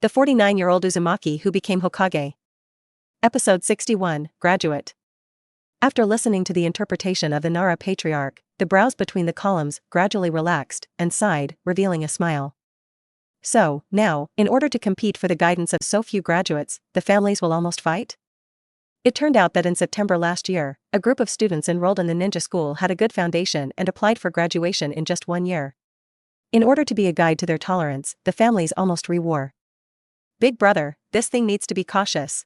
The 49-year-old Uzumaki who became Hokage. Episode 61, Graduate. After listening to the interpretation of the Nara patriarch, the brows between the columns gradually relaxed and sighed, revealing a smile. So, now, in order to compete for the guidance of so few graduates, the families will almost fight? It turned out that in September last year, a group of students enrolled in the ninja school had a good foundation and applied for graduation in just 1 year. In order to be a guide to their tolerance, the families almost re-war. "Big brother, this thing needs to be cautious,"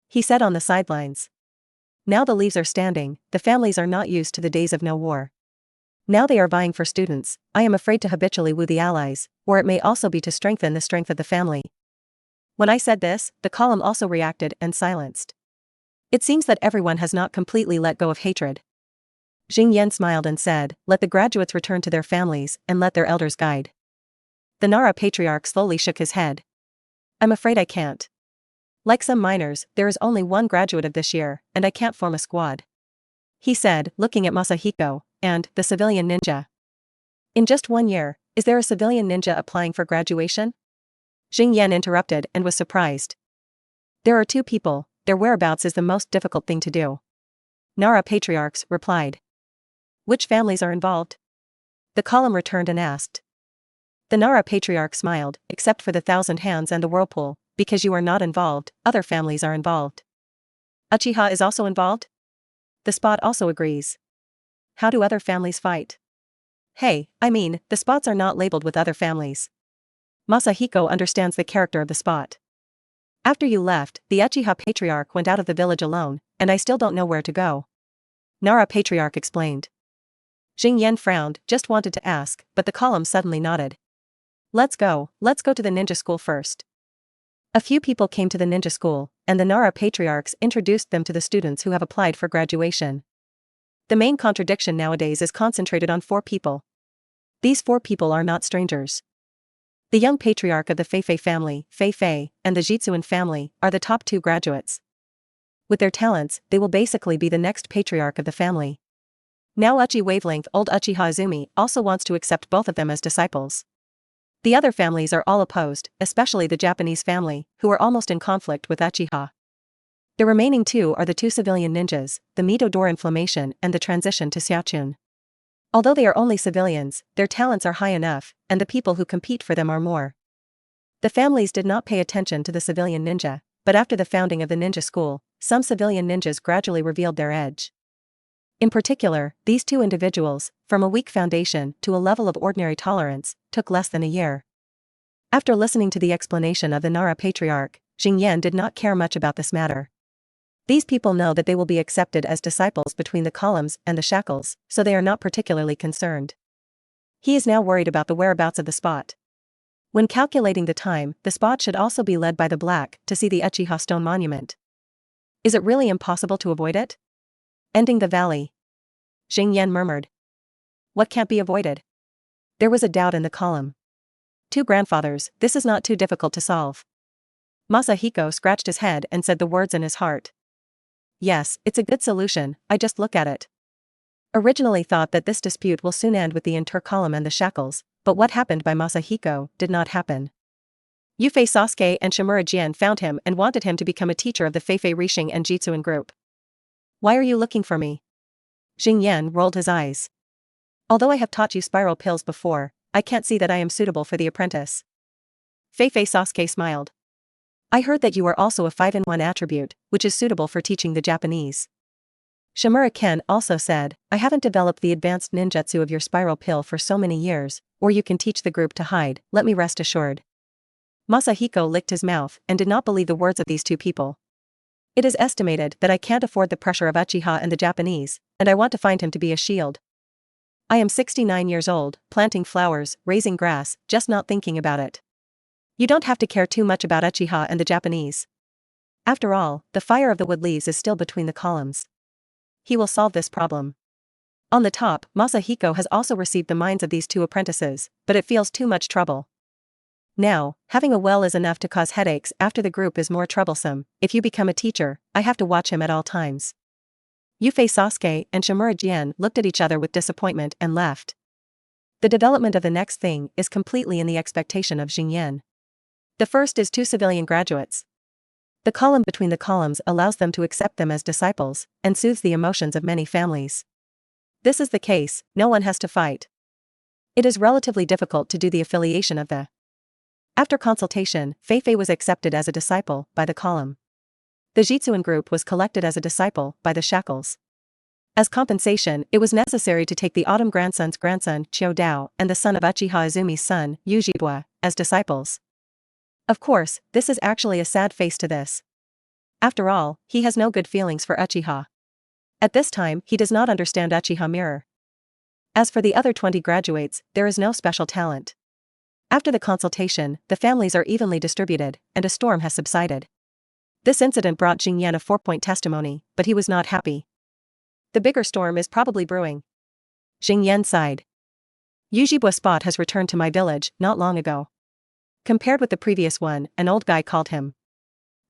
he said on the sidelines. Now the leaves are standing, the families are not used to the days of no war. Now they are vying for students. I am afraid to habitually woo the allies, or it may also be to strengthen the strength of the family. When I said this, the column also reacted and silenced. It seems that everyone has not completely let go of hatred. Jing Yan smiled and said, "Let the graduates return to their families and let their elders guide." The Nara patriarch slowly shook his head. "I'm afraid I can't. Like some minors, there is only one graduate of this year, and I can't form a squad," he said, looking at Masahiko, and the civilian ninja. "In just 1 year, is there a civilian ninja applying for graduation?" Jing Yan interrupted and was surprised. "There are 2 people, their whereabouts is the most difficult thing to do," Nara patriarchs replied. "Which families are involved?" The column returned and asked. The Nara patriarch smiled, "Except for the Thousand Hands and the Whirlpool, because you are not involved, other families are involved." "Uchiha is also involved?" The Spot also agrees. "How do other families fight?" "Hey, I mean, the Spots are not labeled with other families." Masahiko understands the character of the Spot. "After you left, the Uchiha patriarch went out of the village alone, and I still don't know where to go," Nara patriarch explained. Jing Yan frowned, just wanted to ask, but the column suddenly nodded. Let's go to the ninja school first." A few people came to the ninja school, and the Nara patriarchs introduced them to the students who have applied for graduation. The main contradiction nowadays is concentrated on 4 people. These 4 people are not strangers. The young patriarch of the Feifei family, Feifei, and the Jitsuin family, are the top 2 graduates. With their talents, they will basically be the next patriarch of the family. Now Uchi Wavelength old Uchiha Izumi also wants to accept both of them as disciples. The other families are all opposed, especially the Japanese family, who are almost in conflict with Uchiha. The remaining 2 are the 2 civilian ninjas, the Midodora inflammation and the transition to Xiaochun. Although they are only civilians, their talents are high enough, and the people who compete for them are more. The families did not pay attention to the civilian ninja, but after the founding of the ninja school, some civilian ninjas gradually revealed their edge. In particular, these 2 individuals, from a weak foundation to a level of ordinary tolerance, took less than a year. After listening to the explanation of the Nara patriarch, Jing Yan did not care much about this matter. These people know that they will be accepted as disciples between the columns and the shackles, so they are not particularly concerned. He is now worried about the whereabouts of the Spot. When calculating the time, the Spot should also be led by the Black to see the Uchiha stone monument. Is it really impossible to avoid it? Ending the valley. Jing Yan murmured. What can't be avoided? There was a doubt in the column. 2 grandfathers, this is not too difficult to solve. Masahiko scratched his head and said the words in his heart. Yes, it's a good solution, I just look at it. Originally thought that this dispute will soon end with the inter-column and the shackles, but what happened by Masahiko did not happen. Yufei Sasuke and Shimura Jian found him and wanted him to become a teacher of the Feifei Rishing and Jitsuin group. Why are you looking for me? Jing Yan rolled his eyes. Although I have taught you spiral pills before, I can't see that I am suitable for the apprentice. Feifei Sasuke smiled. I heard that you are also a 5-in-1 attribute, which is suitable for teaching the Japanese. Shimura Ken also said, I haven't developed the advanced ninjutsu of your spiral pill for so many years, or you can teach the group to hide, let me rest assured. Masahiko licked his mouth and did not believe the words of these 2 people. It is estimated that I can't afford the pressure of Uchiha and the Japanese, and I want to find him to be a shield. I am 69 years old, planting flowers, raising grass, just not thinking about it. You don't have to care too much about Uchiha and the Japanese. After all, the fire of the wood leaves is still between the columns. He will solve this problem. On the top, Masahiko has also received the minds of these 2 apprentices, but it feels too much trouble. Now, having a well is enough to cause headaches after the group is more troublesome. If you become a teacher, I have to watch him at all times. Yufei Sasuke and Shimura Jian looked at each other with disappointment and left. The development of the next thing is completely in the expectation of Jing Yan. The first is two civilian graduates. The column between the columns allows them to accept them as disciples, and soothes the emotions of many families. This is the case, no one has to fight. It is relatively difficult to do the affiliation of the. After consultation, Feifei was accepted as a disciple by the column. The Jitsuin group was collected as a disciple by the shackles. As compensation, it was necessary to take the autumn grandson's grandson, Chiu Dao, and the son of Uchiha Izumi's son, Yujibwa, as disciples. Of course, this is actually a sad face to this. After all, he has no good feelings for Uchiha. At this time, he does not understand Uchiha Mirror. As for the other 20 graduates, there is no special talent. After the consultation, the families are evenly distributed, and a storm has subsided. This incident brought Jingyan a 4-point testimony, but he was not happy. The bigger storm is probably brewing. Jingyan sighed. Yujibwa spot has returned to my village not long ago. Compared with the previous one, an old guy called him.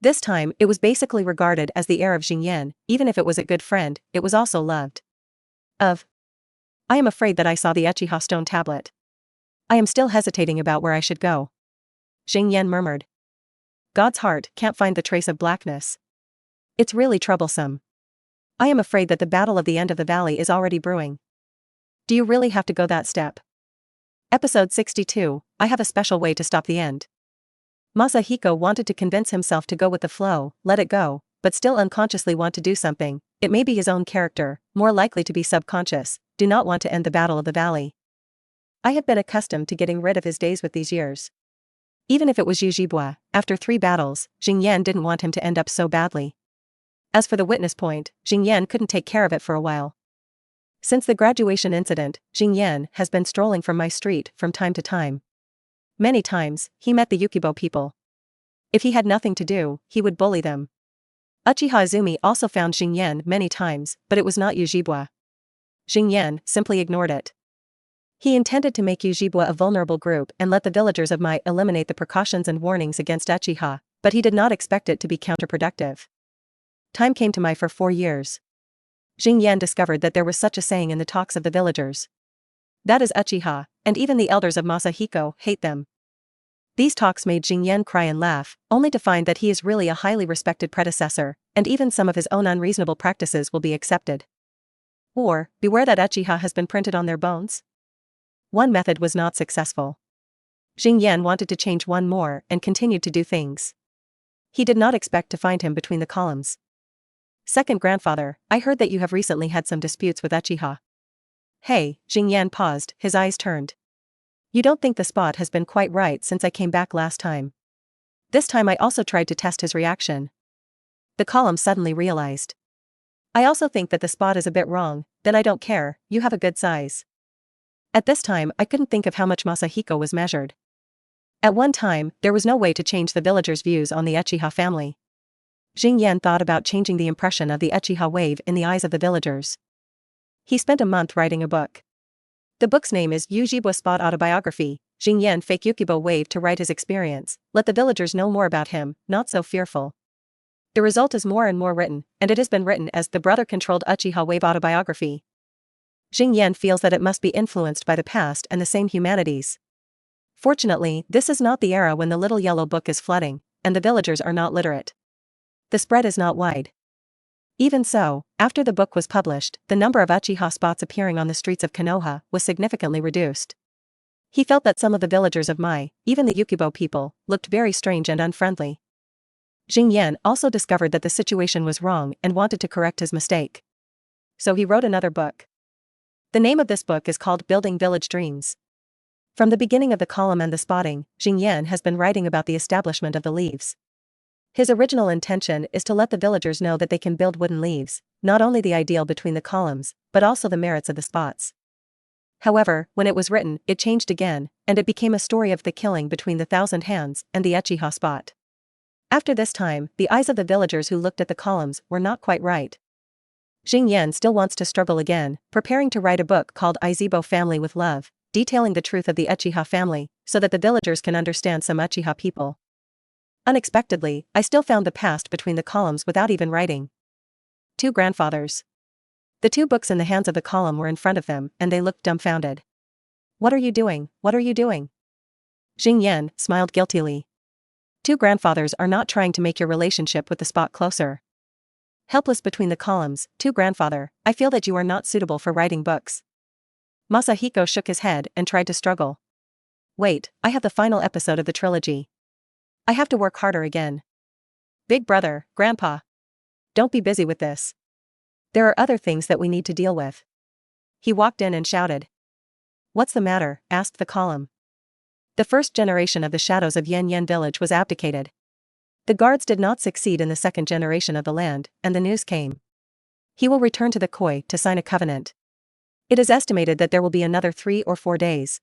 This time, it was basically regarded as the heir of Jingyan, even if it was a good friend, it was also loved. I am afraid that I saw the Uchiha stone tablet. I am still hesitating about where I should go. Jingyan murmured. God's heart can't find the trace of blackness. It's really troublesome. I am afraid that the battle of the end of the valley is already brewing. Do you really have to go that step? Episode 62, I have a special way to stop the end. Masahiko wanted to convince himself to go with the flow, let it go, but still unconsciously want to do something. It may be his own character, more likely to be subconscious, do not want to end the battle of the valley. I have been accustomed to getting rid of his days with these years. Even if it was Yujibwa, after 3 battles, Jingyan didn't want him to end up so badly. As for the witness point, Jingyan couldn't take care of it for a while. Since the graduation incident, Jingyan has been strolling from my street from time to time. Many times, he met the Yukibo people. If he had nothing to do, he would bully them. Uchiha Izumi also found Jingyan many times, but it was not Yujibwa. Jingyan simply ignored it. He intended to make Yujibwa a vulnerable group and let the villagers of Mai eliminate the precautions and warnings against Uchiha, but he did not expect it to be counterproductive. Time came to Mai for 4 years. Jingyan discovered that there was such a saying in the talks of the villagers. That is Uchiha, and even the elders of Masahiko hate them. These talks made Jingyan cry and laugh, only to find that he is really a highly respected predecessor, and even some of his own unreasonable practices will be accepted. Or, beware that Uchiha has been printed on their bones? One method was not successful. Jingyan wanted to change one more and continued to do things. He did not expect to find him between the columns. Second grandfather, I heard that you have recently had some disputes with Uchiha. Hey, Jingyan paused, his eyes turned. You don't think the spot has been quite right since I came back last time? This time I also tried to test his reaction. The column suddenly realized. I also think that the spot is a bit wrong, then I don't care, you have a good size. At this time I couldn't think of how much Masahiko was measured. At one time, there was no way to change the villagers' views on the Uchiha family. Jingyan thought about changing the impression of the Uchiha wave in the eyes of the villagers. He spent a month writing a book. The book's name is Yujibwa Spot Autobiography. Jingyan fake Yukibo wave to write his experience, let the villagers know more about him, not so fearful. The result is more and more written, and it has been written as the brother-controlled Uchiha wave autobiography. Jingyan feels that it must be influenced by the past and the same humanities. Fortunately, this is not the era when the little yellow book is flooding, and the villagers are not literate. The spread is not wide. Even so, after the book was published, the number of Uchiha spots appearing on the streets of Konoha was significantly reduced. He felt that some of the villagers of Mai, even the Yukibo people, looked very strange and unfriendly. Jingyan also discovered that the situation was wrong and wanted to correct his mistake. So he wrote another book. The name of this book is called Building Village Dreams. From the beginning of the column and the spotting, Jingyan has been writing about the establishment of the leaves. His original intention is to let the villagers know that they can build wooden leaves, not only the ideal between the columns, but also the merits of the spots. However, when it was written, it changed again, and it became a story of the killing between the Thousand Hands and the Uchiha spot. After this time, the eyes of the villagers who looked at the columns were not quite right. Jingyan still wants to struggle again, preparing to write a book called Izibo Family with Love, detailing the truth of the Uchiha family, so that the villagers can understand some Uchiha people. Unexpectedly, I still found the past between the columns without even writing. 2 grandfathers. The 2 books in the hands of the column were in front of them, and they looked dumbfounded. What are you doing? What are you doing? Jingyan smiled guiltily. Two grandfathers are not trying to make your relationship with the spot closer. Helpless between the columns, two grandfather, I feel that you are not suitable for writing books. Masahiko shook his head and tried to struggle. Wait, I have the final episode of the trilogy. I have to work harder again. Big brother, grandpa. Don't be busy with this. There are other things that we need to deal with. He walked in and shouted. What's the matter? Asked the column. The first generation of the shadows of Yen Yen village was abdicated. The guards did not succeed in the second generation of the land, and the news came. He will return to the Koi to sign a covenant. It is estimated that there will be another 3 or 4 days.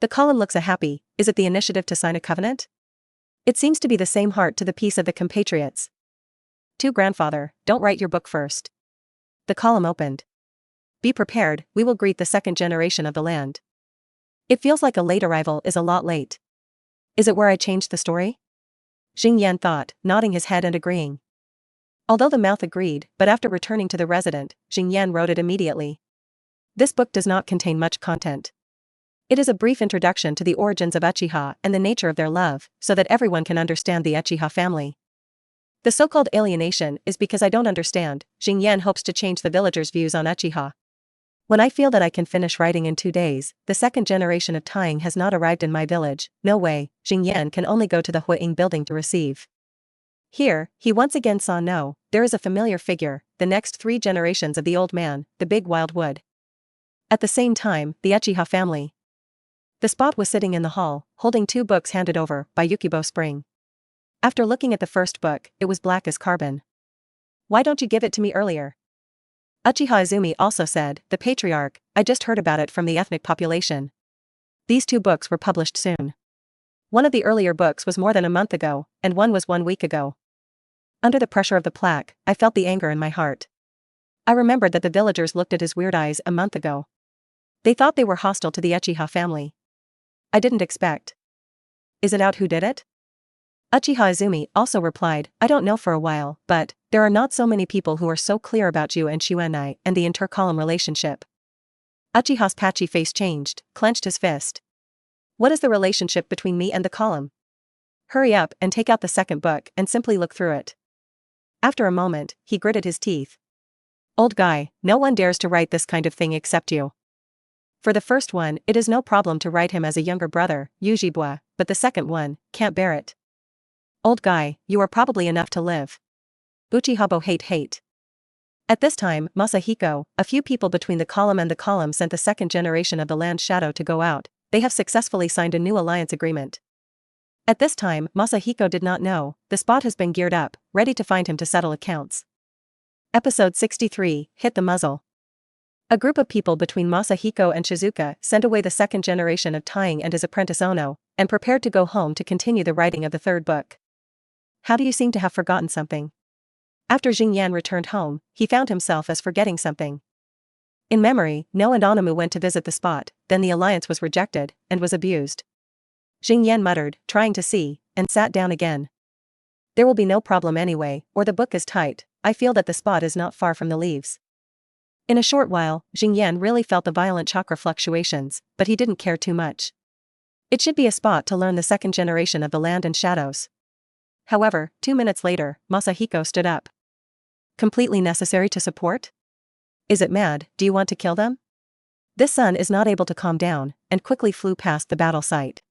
The column looks happy. Is it the initiative to sign a covenant? It seems to be the same heart to the peace of the compatriots. Two grandfather, don't write your book first. The column opened. Be prepared, we will greet the second generation of the land. It feels like a late arrival is a lot late. Is it where I changed the story? Xing Yan thought, nodding his head and agreeing. Although the mouth agreed, but after returning to the resident, Xing Yan wrote it immediately. This book does not contain much content. It is a brief introduction to the origins of Uchiha and the nature of their love, so that everyone can understand the Uchiha family. The so-called alienation is because I don't understand. Xing Yan hopes to change the villagers' views on Uchiha. When I feel that I can finish writing in 2 days, the second generation of Tying has not arrived in my village. No way, Xing Yan can only go to the Huiying building to receive. Here, he once again saw no, there is a familiar figure, the next 3 generations of the old man, the big wild wood. At the same time, the Uchiha family. The spot was sitting in the hall, holding 2 books handed over by Yukibo Spring. After looking at the first book, it was black as carbon. Why don't you give it to me earlier? Uchiha Izumi also said, the patriarch, I just heard about it from the ethnic population. These 2 books were published soon. One of the earlier books was more than a month ago, and one was 1 week ago. Under the pressure of the plaque, I felt the anger in my heart. I remembered that the villagers looked at his weird eyes a month ago. They thought they were hostile to the Uchiha family. I didn't expect. Is it out who did it? Uchiha Izumi also replied, I don't know for a while, but there are not so many people who are so clear about you and Shuenai and the inter-column relationship. Uchiha's patchy face changed, clenched his fist. What is the relationship between me and the column? Hurry up and take out the second book and simply look through it. After a moment, he gritted his teeth. Old guy, no one dares to write this kind of thing except you. For the first one, it is no problem to write him as a younger brother, Yujibwa, but the second one, can't bear it. Old guy, you are probably enough to live. Uchihabo hate. At this time, Masahiko, a few people between the column and the column sent the second generation of the land shadow to go out. They have successfully signed a new alliance agreement. At this time, Masahiko did not know, the spot has been geared up, ready to find him to settle accounts. Episode 63, Hit the Muzzle. A group of people between Masahiko and Shizuka sent away the second generation of Tying and his apprentice Ono, and prepared to go home to continue the writing of the third book. How do you seem to have forgotten something? After Xing Yan returned home, he found himself as forgetting something. In memory, No and Onamu went to visit the spot, then the alliance was rejected, and was abused. Xing Yan muttered, trying to see, and sat down again. There will be no problem anyway, or the book is tight. I feel that the spot is not far from the leaves. In a short while, Xing Yan really felt the violent chakra fluctuations, but he didn't care too much. It should be a spot to learn the second generation of the land and shadows. However, 2 minutes later, Masahiko stood up. Completely necessary to support? Is it mad? Do you want to kill them? This son is not able to calm down, and quickly flew past the battle site.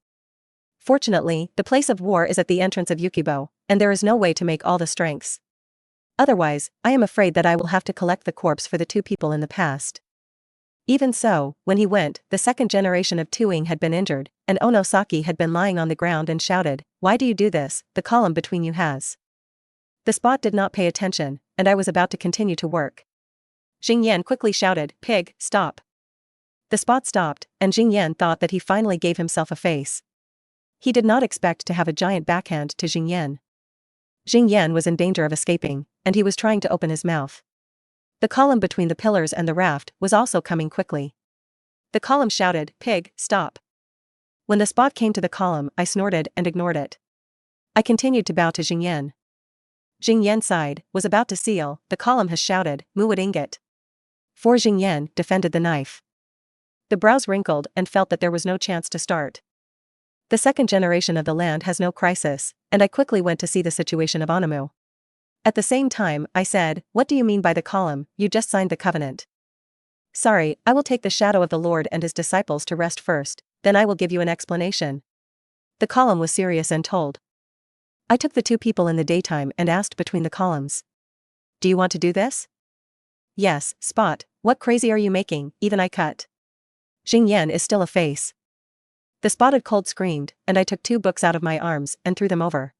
Fortunately, the place of war is at the entrance of Yukibo, and there is no way to make all the strengths. Otherwise, I am afraid that I will have to collect the corpse for the 2 people in the past. Even so, when he went, the second generation of Tuing had been injured, and Onosaki had been lying on the ground and shouted, Why do you do this? The column between you has. The spot did not pay attention, and I was about to continue to work. Xing Yan quickly shouted, Pig, stop. The spot stopped, and Xing Yan thought that he finally gave himself a face. He did not expect to have a giant backhand to Xing Yan. Xing Yan was in danger of escaping, and he was trying to open his mouth. The column between the pillars and the raft was also coming quickly. The column shouted, Pig, stop. When the spot came to the column, I snorted and ignored it. I continued to bow to Xing Yan. Xing Yan sighed, was about to seal, the column has shouted, Muwad ingot. For Xing Yan defended the knife. The brows wrinkled and felt that there was no chance to start. The second generation of the land has no crisis, and I quickly went to see the situation of Anamu. At the same time, I said, "What do you mean by the column? You just signed the covenant." "Sorry, I will take the shadow of the Lord and his disciples to rest first, then I will give you an explanation." The column was serious and told. I took the two people in the daytime and asked between the columns. "Do you want to do this?" "Yes, Spot, what crazy are you making, even I cut." "Xing Yan is still a face." The spotted cold screamed, and I took 2 books out of my arms and threw them over.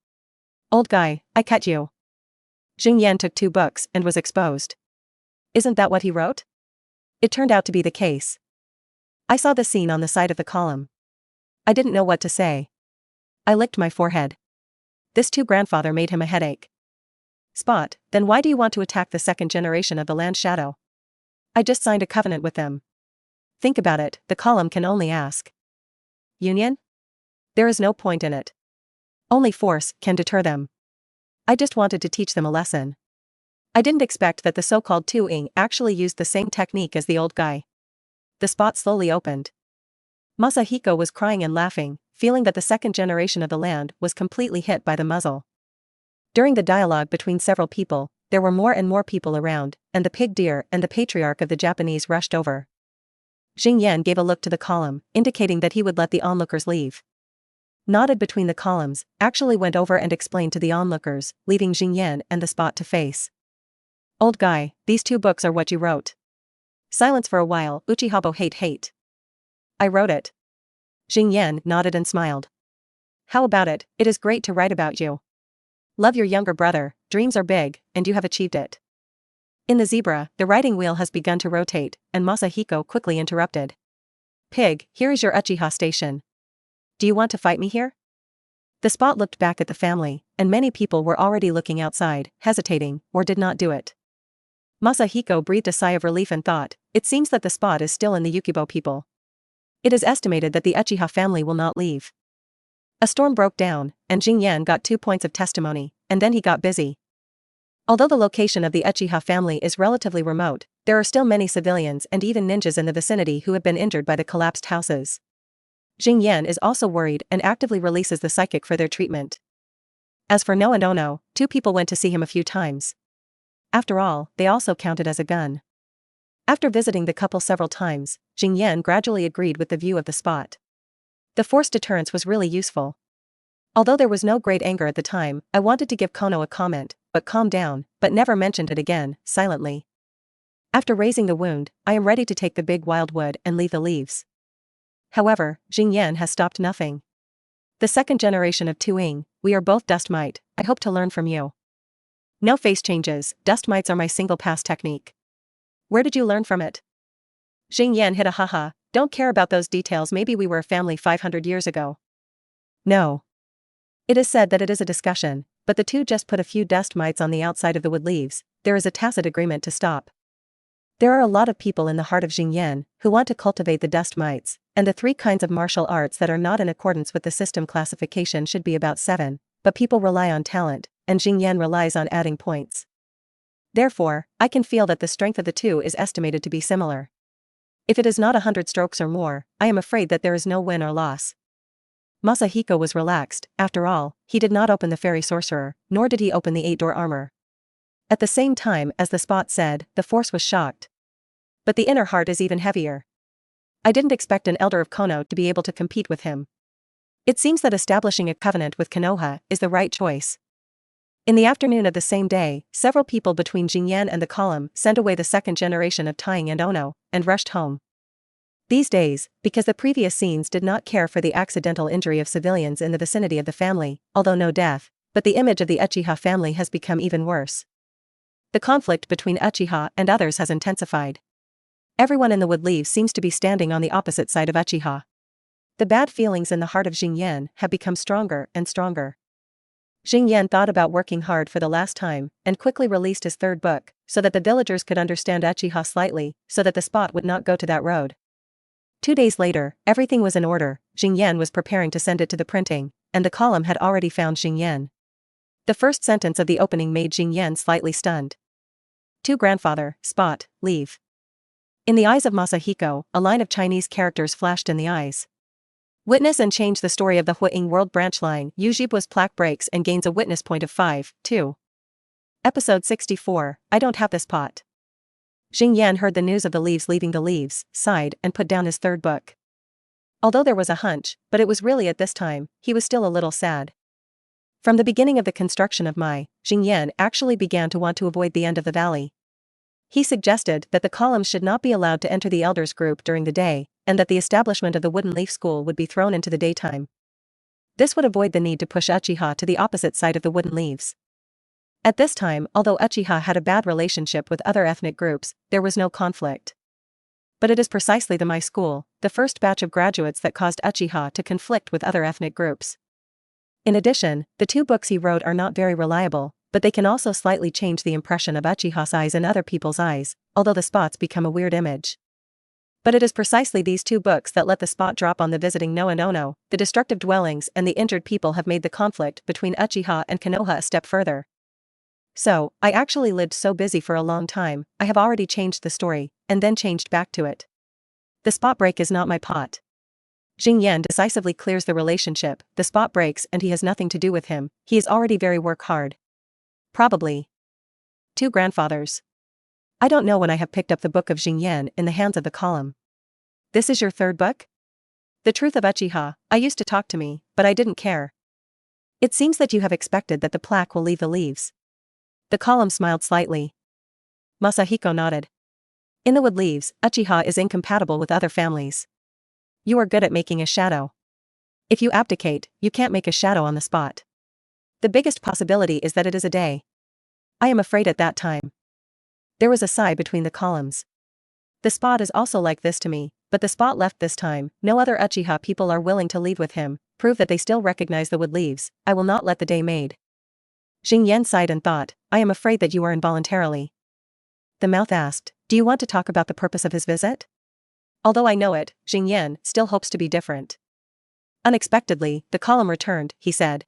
"Old guy, I cut you." Xing Yan took 2 books and was exposed. "Isn't that what he wrote?" It turned out to be the case. I saw the scene on the side of the column. I didn't know what to say. I licked my forehead. This too grandfather made him a headache. "Spot, then why do you want to attack the second generation of the land shadow?" "I just signed a covenant with them." "Think about it, the column can only ask. Union? There is no point in it. Only force can deter them. I just wanted to teach them a lesson." I didn't expect that the so-called Tu-ing actually used the same technique as the old guy. The spot slowly opened. Masahiko was crying and laughing, feeling that the second generation of the land was completely hit by the muzzle. During the dialogue between several people, there were more and more people around, and the pig deer and the patriarch of the Japanese rushed over. Xing Yan gave a look to the column, indicating that he would let the onlookers leave. Nodded between the columns, actually went over and explained to the onlookers, leaving Xing Yan and the spot to face. "Old guy, these 2 books are what you wrote." Silence for a while. "Uchihabo hate. I wrote it." Xing Yan nodded and smiled. "How about it? It is great to write about you. Love your younger brother, dreams are big, and you have achieved it." In the zebra, the writing wheel has begun to rotate, and Masahiko quickly interrupted. "Pig, here is your Uchiha station. Do you want to fight me here?" The spot looked back at the family, and many people were already looking outside, hesitating, or did not do it. Masahiko breathed a sigh of relief and thought, "It seems that the spot is still in the Yukibo people. It is estimated that the Uchiha family will not leave." A storm broke down, and Xing Yan got 2 points of testimony, and then he got busy. Although the location of the Uchiha family is relatively remote, there are still many civilians and even ninjas in the vicinity who have been injured by the collapsed houses. Xing Yan is also worried and actively releases the psychic for their treatment. As for No and Ono, 2 people went to see him a few times. After all, they also counted as a gun. After visiting the couple several times, Xing Yan gradually agreed with the view of the spot. The forced deterrence was really useful. Although there was no great anger at the time, I wanted to give Kono a comment, but calmed down, but never mentioned it again, silently. After raising the wound, I am ready to take the big wildwood and leave the leaves. However, Xing Yan has stopped nothing. "The second generation of Tu-ing, we are both dust mite, I hope to learn from you. No face changes, dust mites are my single pass technique. Where did you learn from it?" Xing Yan hit a haha, "Don't care about those details, maybe we were a family 500 years ago." "No. It is said that it is a discussion, but the 2 just put a few dust mites on the outside of the wood leaves, there is a tacit agreement to stop." There are a lot of people in the heart of Xing Yan who want to cultivate the dust mites, and the 3 kinds of martial arts that are not in accordance with the system classification should be about 7, but people rely on talent, and Xing Yan relies on adding points. Therefore, I can feel that the strength of the 2 is estimated to be similar. If it is not 100 strokes or more, I am afraid that there is no win or loss. Masahiko was relaxed. After all, he did not open the fairy sorcerer, nor did he open the 8-door armor. At the same time as the spot said, the force was shocked. But the inner heart is even heavier. I didn't expect an elder of Kono to be able to compete with him. It seems that establishing a covenant with Konoha is the right choice. In the afternoon of the same day, several people between Xing Yan and the column sent away the second generation of Taing and Ono, and rushed home. These days, because the previous scenes did not care for the accidental injury of civilians in the vicinity of the family, although no death, but the image of the Uchiha family has become even worse. The conflict between Uchiha and others has intensified. Everyone in the wood leaves seems to be standing on the opposite side of Uchiha. The bad feelings in the heart of Xing Yan have become stronger and stronger. Xing Yan thought about working hard for the last time, and quickly released his 3rd book, so that the villagers could understand Uchiha slightly, so that the spot would not go to that road. 2 days later, everything was in order. Xing Yan was preparing to send it to the printing, and the column had already found Xing Yan. The first sentence of the opening made Xing Yan slightly stunned. "To grandfather, Spot, leave." In the eyes of Masahiko, a line of Chinese characters flashed in the eyes. Witness and change the story of the Huaing World branch line. Yujibwa's plaque breaks and gains a witness point of 5, 2. Episode 64, I don't have this pot. Xing Yan heard the news of the leaves leaving the leaves, sighed, and put down his third book. Although there was a hunch, but it was really at this time, he was still a little sad. From the beginning of the construction of Mai, Xing Yan actually began to want to avoid the end of the valley. He suggested that the columns should not be allowed to enter the elders group during the day, and that the establishment of the wooden leaf school would be thrown into the daytime. This would avoid the need to push Uchiha to the opposite side of the wooden leaves. At this time, although Uchiha had a bad relationship with other ethnic groups, there was no conflict. But it is precisely the Mai school, the first batch of graduates, that caused Uchiha to conflict with other ethnic groups. In addition, the 2 books he wrote are not very reliable, but they can also slightly change the impression of Uchiha's eyes in other people's eyes, although the spots become a weird image. But it is precisely these 2 books that let the spot drop on the visiting no and ono. The destructive dwellings and the injured people have made the conflict between Uchiha and Konoha a step further. So, I actually lived so busy for a long time, I have already changed the story, and then changed back to it. The spot break is not my pot. Xing Yan decisively clears the relationship, the spot breaks and he has nothing to do with him, he is already very work hard. Probably. 2 grandfathers. I don't know when I have picked up the book of Xing Yan in the hands of the column. This is your third book? The truth of Uchiha, I used to talk to me, but I didn't care. It seems that you have expected that the plaque will leave the leaves. The column smiled slightly. Masahiko nodded. In the wood leaves, Uchiha is incompatible with other families. You are good at making a shadow. If you abdicate, you can't make a shadow on the spot. The biggest possibility is that it is a day. I am afraid at that time. There was a sigh between the columns. The spot is also like this to me, but the spot left this time, no other Uchiha people are willing to leave with him, prove that they still recognize the wood leaves, I will not let the day made. Xing Yan sighed and thought, I am afraid that you are involuntarily. The mouth asked, do you want to talk about the purpose of his visit? Although I know it, Xing Yan still hopes to be different. Unexpectedly, the column returned, he said.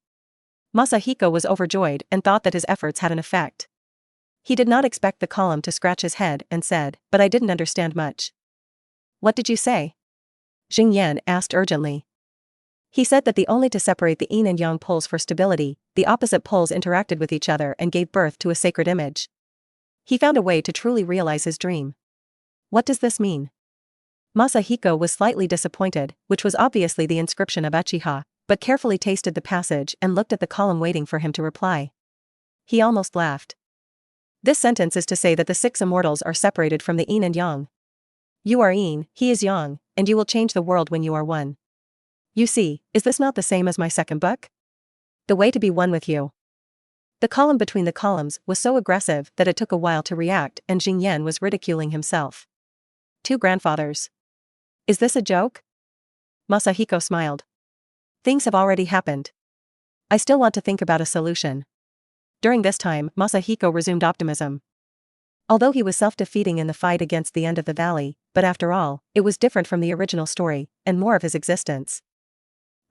Masahiko was overjoyed and thought that his efforts had an effect. He did not expect the column to scratch his head and said, but I didn't understand much. What did you say? Xing Yan asked urgently. He said that the only to separate the yin and yang poles for stability, the opposite poles interacted with each other and gave birth to a sacred image. He found a way to truly realize his dream. What does this mean? Masahiko was slightly disappointed, which was obviously the inscription of Uchiha, but carefully tasted the passage and looked at the column waiting for him to reply. He almost laughed. This sentence is to say that the 6 immortals are separated from the yin and yang. You are yin, he is yang, and you will change the world when you are one. You see, is this not the same as my second book? The way to be one with you. The column between the columns was so aggressive that it took a while to react, and Xing Yan was ridiculing himself. 2 grandfathers. Is this a joke? Masahiko smiled. Things have already happened. I still want to think about a solution. During this time, Masahiko resumed optimism. Although he was self-defeating in the fight against the end of the valley, but after all, it was different from the original story, and more of his existence.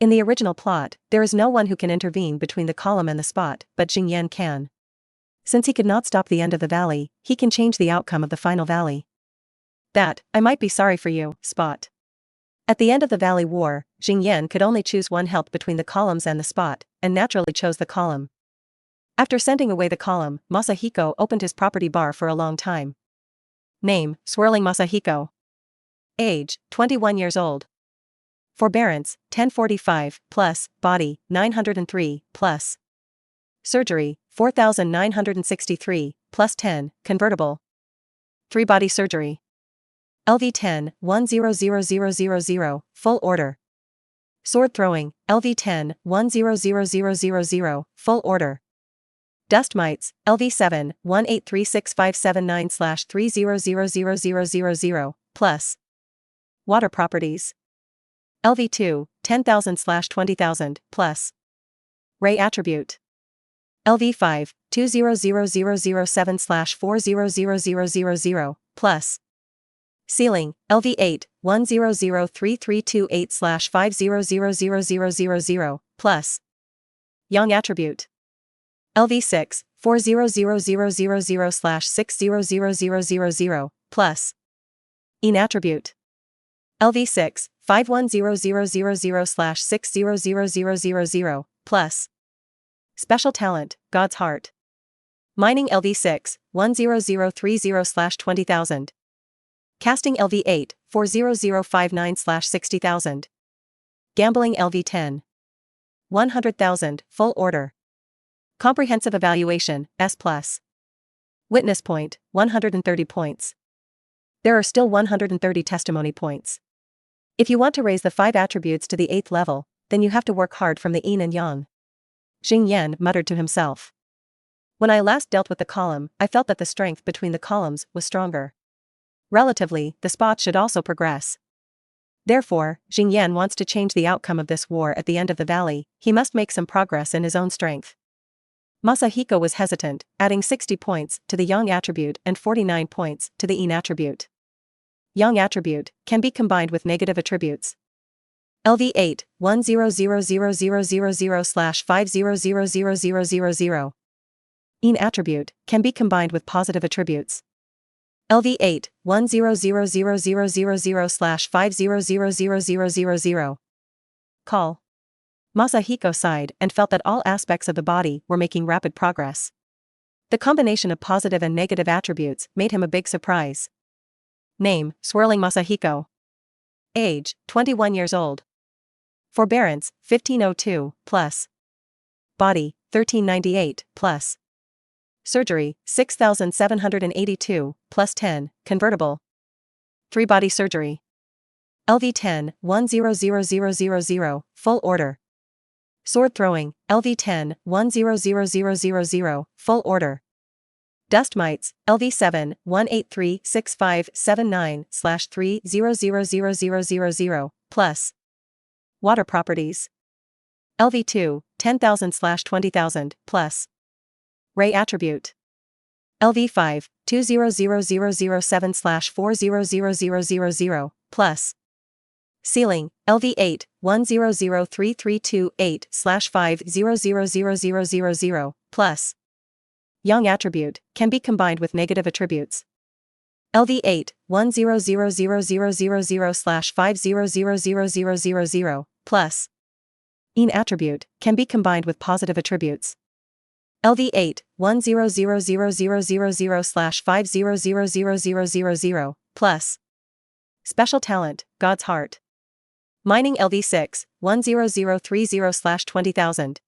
In the original plot, there is no one who can intervene between the column and the spot, but Xing Yan can. Since he could not stop the end of the valley, he can change the outcome of the final valley. That, I might be sorry for you, Spot. At the end of the Valley War, Xing Yan could only choose one help between the columns and the spot, and naturally chose the column. After sending away the column, Masahiko opened his property bar for a long time. Name, Swirling Masahiko. Age, 21 years old. Forbearance, 1045, plus, body, 903, plus. Surgery, 4,963, plus 10, convertible. 3 body surgery. LV10, 100000, full order. Sword throwing, LV10, 100000, full order. Dust mites, LV7, 1836579/300000, plus. Water properties. LV2, 10,000/20,000, plus. Ray attribute. LV5, 200007/400000, plus. Ceiling, LV8, 1003328/50000000, plus. Yang attribute. LV6, 400000/600000, plus. Yin attribute. LV6, 510000/600000, plus. Special talent, God's Heart. Mining LV6, 10030/20,000. Casting LV8, 40059/60,000. Gambling LV10. 100,000, full order. Comprehensive evaluation, S+. Witness point, 130 points. There are still 130 testimony points. If you want to raise the 5 attributes to the 8th level, then you have to work hard from the yin and yang. Xing Yan muttered to himself. When I last dealt with the column, I felt that the strength between the columns was stronger. Relatively, the spot should also progress. Therefore, Xing Yan wants to change the outcome of this war at the end of the valley. He must make some progress in his own strength. Masahiko was hesitant, adding 60 points to the yang attribute and 49 points to the yin attribute. Yang attribute can be combined with negative attributes. LV8, 1000000/500000. Yin attribute can be combined with positive attributes. LV8, 1000000/500000. Call. Masahiko sighed and felt that all aspects of the body were making rapid progress. The combination of positive and negative attributes made him a big surprise. Name, Swirling Masahiko. Age, 21 years old. Forbearance, 1502, plus. Body, 1398, plus. Surgery, 6,782, plus 10, convertible. 3-body surgery. LV10, 1000000, full order. Sword throwing, LV10, 1000000, full order. Dust mites, LV7, 1836579/3000000, plus. Water properties. LV2, 10,000/20,000, plus. Ray attribute. LV5, 2000007/4000000, plus. Ceiling, LV8, 1003328/5000000, plus. Yang attribute can be combined with negative attributes. LV8, 1000000/5000000, plus. Yin attribute can be combined with positive attributes. LV8, 1000000/5000000, plus. Special talent, God's Heart. Mining LV6, 10030/20,000.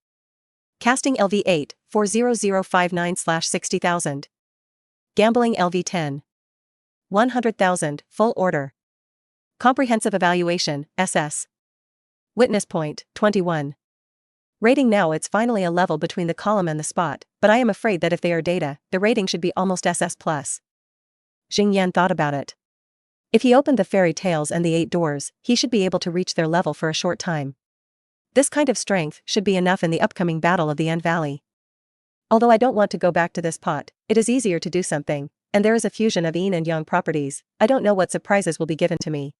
Casting LV8, 40059/60,000. Gambling LV10. 100,000, full order. Comprehensive evaluation, SS. Witness point, 21. Rating now. It's finally a level between the column and the spot, but I am afraid that if they are data, the rating should be almost SS+. Xing Yan thought about it. If he opened the fairy tales and the 8 doors, he should be able to reach their level for a short time. This kind of strength should be enough in the upcoming battle of the End Valley. Although I don't want to go back to this pot, it is easier to do something, and there is a fusion of yin and yang properties. I don't know what surprises will be given to me.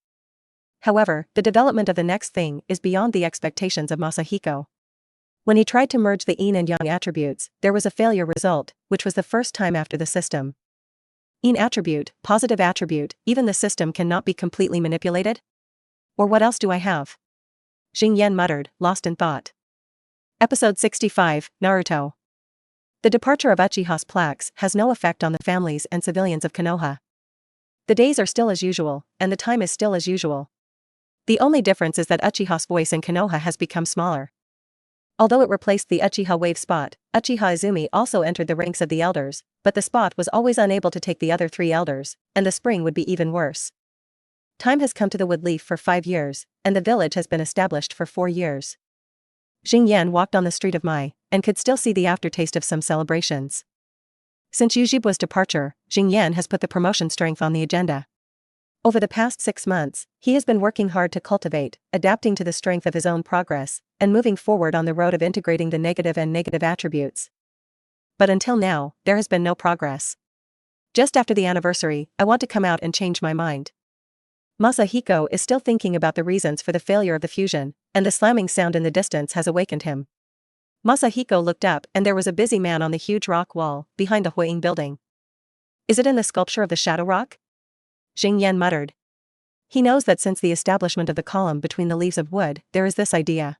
However, the development of the next thing is beyond the expectations of Masahiko. When he tried to merge the yin and yang attributes, there was a failure result, which was the first time after the system. Yin attribute, positive attribute, even the system cannot be completely manipulated? Or what else do I have? Xing Yan muttered, lost in thought. Episode 65, Naruto. The departure of Uchiha's plaques has no effect on the families and civilians of Konoha. The days are still as usual, and the time is still as usual. The only difference is that Uchiha's voice in Konoha has become smaller. Although it replaced the Uchiha wave spot, Uchiha Izumi also entered the ranks of the elders, but the spot was always unable to take the other 3 elders, and the spring would be even worse. Time has come to the Woodleaf for 5 years, and the village has been established for 4 years. Xing Yan walked on the street of Mai, and could still see the aftertaste of some celebrations. Since Yujibu's departure, Xing Yan has put the promotion strength on the agenda. Over the past 6 months, he has been working hard to cultivate, adapting to the strength of his own progress, and moving forward on the road of integrating the negative and negative attributes. But until now, there has been no progress. Just after the anniversary, I want to come out and change my mind. Masahiko is still thinking about the reasons for the failure of the fusion, and the slamming sound in the distance has awakened him. Masahiko looked up and there was a busy man on the huge rock wall, behind the Huiying building. Is it in the sculpture of the Shadow Rock? Xing Yan muttered. He knows that since the establishment of the column between the leaves of wood, there is this idea.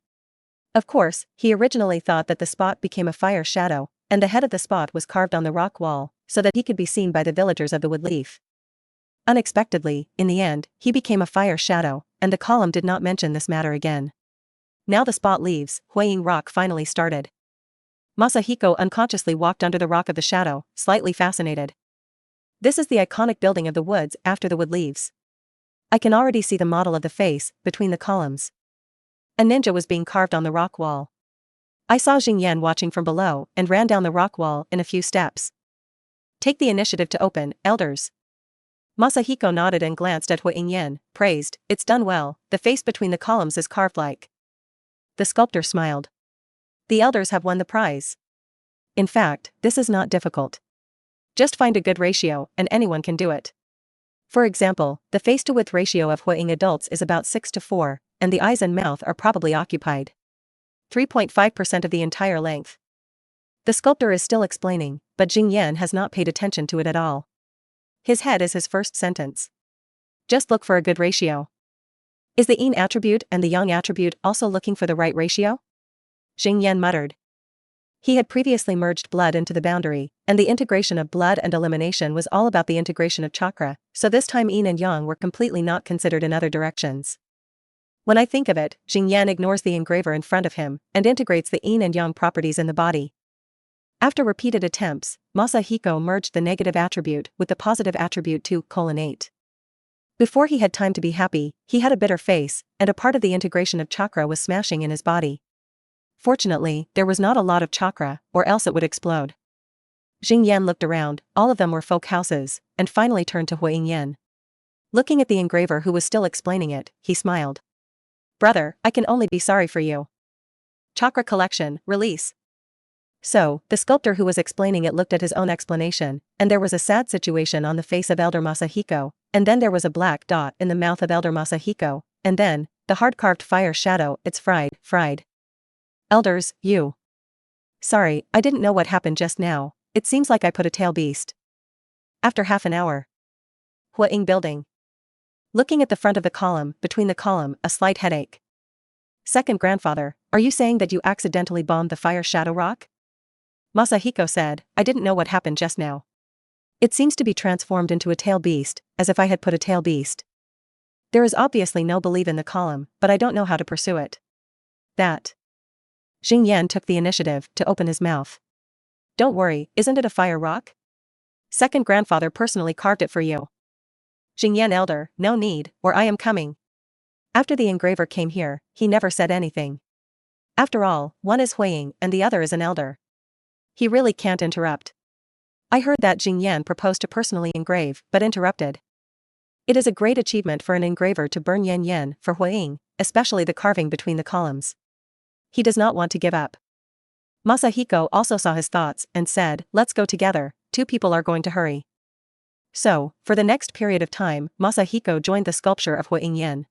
Of course, he originally thought that the spot became a fire shadow, and the head of the spot was carved on the rock wall, so that he could be seen by the villagers of the wood leaf. Unexpectedly, in the end, he became a fire shadow, and the column did not mention this matter again. Now the spot leaves, Huaying Rock finally started. Masahiko unconsciously walked under the rock of the shadow, slightly fascinated. This is the iconic building of the woods after the wood leaves. I can already see the model of the face, between the columns. A ninja was being carved on the rock wall. I saw Jingyan watching from below and ran down the rock wall in a few steps. Take the initiative to open, elders. Masahiko nodded and glanced at Huaying, praised, it's done well, the face between the columns is carved like. The sculptor smiled. The elders have won the prize. In fact, this is not difficult. Just find a good ratio, and anyone can do it. For example, the face-to-width ratio of Huaying adults is about 6:4, and the eyes and mouth are probably occupied. 3.5% of the entire length. The sculptor is still explaining, but Jingyan has not paid attention to it at all. His head is his first sentence. Just look for a good ratio. Is the yin attribute and the yang attribute also looking for the right ratio? Jingyan muttered. He had previously merged blood into the boundary, and the integration of blood and elimination was all about the integration of chakra, so this time yin and yang were completely not considered in other directions. When I think of it, Jingyan ignores the engraver in front of him, and integrates the yin and yang properties in the body. After repeated attempts, Masahiko merged the negative attribute with the positive attribute 2:8. Before he had time to be happy, he had a bitter face, and a part of the integration of chakra was smashing in his body. Fortunately, there was not a lot of chakra, or else it would explode. Jingyan looked around, all of them were folk houses, and finally turned to Huaying. Looking at the engraver who was still explaining it, he smiled. Brother, I can only be sorry for you. Chakra collection, release. So, the sculptor who was explaining it looked at his own explanation, and there was a sad situation on the face of Elder Masahiko, and then there was a black dot in the mouth of Elder Masahiko, and then, the hard-carved fire shadow, it's fried. Elders, you. Sorry, I didn't know what happened just now, it seems like I put a tail beast. After half an hour. Huaying building. Looking at the front of the column, between the column, a slight headache. Second grandfather, are you saying that you accidentally bombed the fire shadow rock? Masahiko said, I didn't know what happened just now. It seems to be transformed into a tail beast, as if I had put a tail beast. There is obviously no belief in the column, but I don't know how to pursue it. That. Jingyan took the initiative to open his mouth. Don't worry, isn't it a fire rock? Second grandfather personally carved it for you. Jingyan elder, no need, or I am coming. After the engraver came here, he never said anything. After all, one is Huaying and the other is an elder. He really can't interrupt. I heard that Jingyan proposed to personally engrave, but interrupted. It is a great achievement for an engraver to burn Yan for Huaying, especially the carving between the columns. He does not want to give up. Masahiko also saw his thoughts and said, let's go together, two people are going to hurry. So, for the next period of time, Masahiko joined the sculpture of Huaying.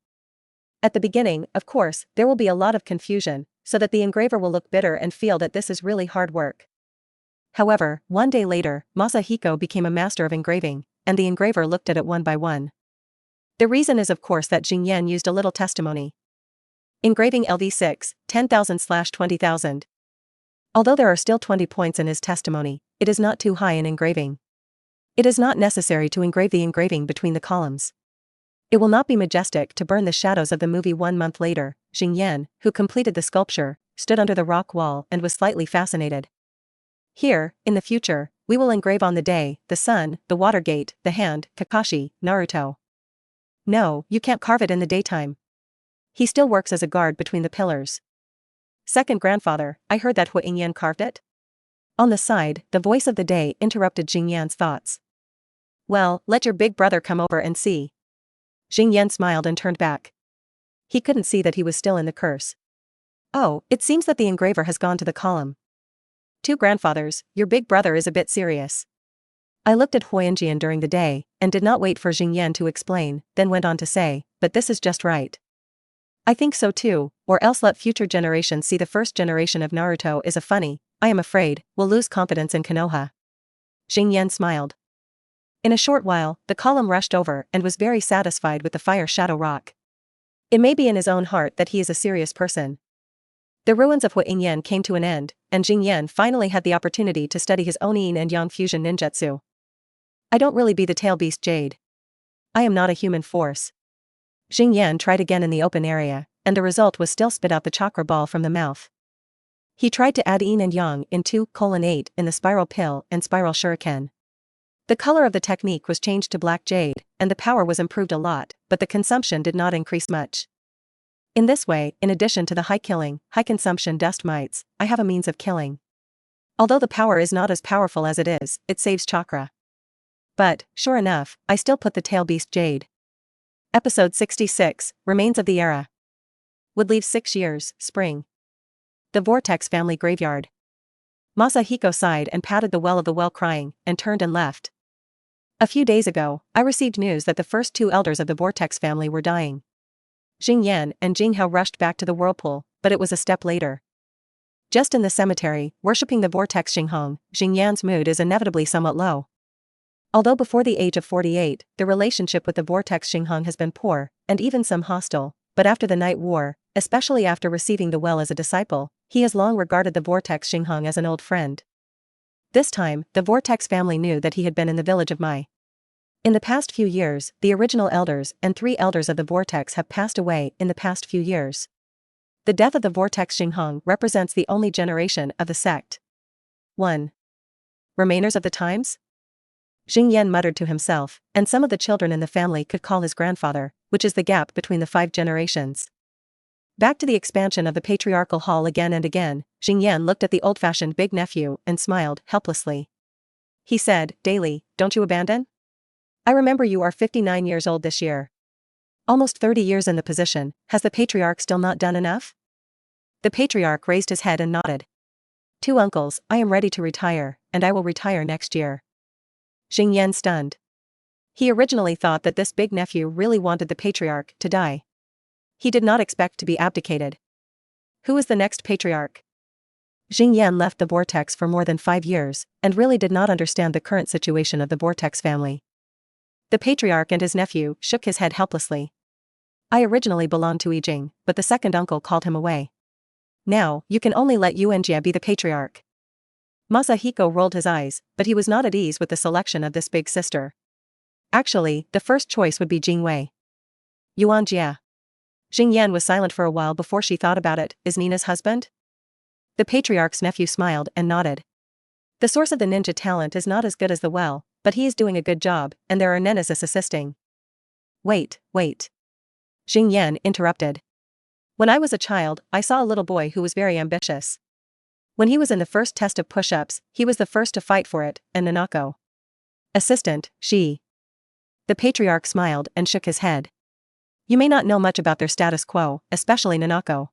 At the beginning, of course, there will be a lot of confusion, so that the engraver will look bitter and feel that this is really hard work. However, one day later, Masahiko became a master of engraving, and the engraver looked at it one by one. The reason is of course that Jingyan used a little testimony. Engraving LV6, 10,000/20,000. Although there are still 20 points in his testimony, it is not too high in engraving. It is not necessary to engrave the engraving between the columns. It will not be majestic to burn the shadows of the movie 1 month later. Jingyan, who completed the sculpture, stood under the rock wall and was slightly fascinated. Here, in the future, we will engrave on the day, the sun, the water gate, the hand, Kakashi, Naruto. No, you can't carve it in the daytime. He still works as a guard between the pillars. Second grandfather, I heard that Huaying carved it? On the side, the voice of the day interrupted Jingyan's thoughts. Well, let your big brother come over and see. Jingyan smiled and turned back. He couldn't see that he was still in the curse. Oh, it seems that the engraver has gone to the column. Two grandfathers, your big brother is a bit serious. I looked at Huaying during the day, and did not wait for Jingyan to explain, then went on to say, but this is just right. I think so too, or else let future generations see the first generation of Naruto is a funny, I am afraid, will lose confidence in Konoha. Jingyan smiled. In a short while, the column rushed over and was very satisfied with the fire shadow rock. It may be in his own heart that he is a serious person. The ruins of Hui Yin came to an end, and Jing Yan finally had the opportunity to study his own yin and yang fusion ninjutsu. I don't really be the tail beast Jade. I am not a human force. Jing Yan tried again in the open area, and the result was still spit out the chakra ball from the mouth. He tried to add yin and yang in 2:8 in the spiral pill and spiral shuriken. The color of the technique was changed to black jade, and the power was improved a lot, but the consumption did not increase much. In this way, in addition to the high killing, high consumption dust mites, I have a means of killing. Although the power is not as powerful as it saves chakra. But, sure enough, I still put the tail beast Jade. Episode 66, Remains of the Era. Would leave 6 years, spring. The Vortex family graveyard. Masahiko sighed and patted the well of the well crying, and turned and left. A few days ago, I received news that the first 2 elders of the Vortex family were dying. Jing Yan and Jing Hao rushed back to the whirlpool, but it was a step later. Just in the cemetery, worshipping the Vortex Xinghong, Jing Yan's mood is inevitably somewhat low. Although before the age of 48, the relationship with the Vortex Xinghong has been poor, and even some hostile, but after the Night War, especially after receiving the well as a disciple, he has long regarded the Vortex Xinghong as an old friend. This time, the Vortex family knew that he had been in the village of Mai. In the past few years, the original elders and 3 elders of the Vortex have passed away in the past few years. The death of the Vortex Xinghong represents the only generation of the sect. 1. Remainers of the times? Jing Yan muttered to himself, and some of the children in the family could call his grandfather, which is the gap between the 5 generations. Back to the expansion of the patriarchal hall again and again, Jing Yan looked at the old-fashioned big nephew and smiled helplessly. He said, "Daily, don't you abandon? I remember you are 59 years old this year. Almost 30 years in the position, has the patriarch still not done enough?" The patriarch raised his head and nodded. "2 uncles, I am ready to retire, and I will retire next year." Jing Yan stunned. He originally thought that this big nephew really wanted the patriarch to die. He did not expect to be abdicated. Who is the next patriarch? Jing Yan left the Vortex for more than 5 years, and really did not understand the current situation of the Vortex family. The patriarch and his nephew shook his head helplessly. "I originally belonged to Yijing, but the second uncle called him away. Now, you can only let Yuanjia be the patriarch." Masahiko rolled his eyes, but he was not at ease with the selection of this big sister. Actually, the first choice would be Jingwei. Yuanjia. Jing Yan was silent for a while before she thought about it. Is Nina's husband? The patriarch's nephew smiled and nodded. The source of the ninja talent is not as good as the well, but he is doing a good job, and there are nemesis assisting. Wait. Jing Yan interrupted. When I was a child, I saw a little boy who was very ambitious. When he was in the first test of push-ups, he was the first to fight for it, and Nanako. Assistant, she. The patriarch smiled and shook his head. You may not know much about their status quo, especially Nanako.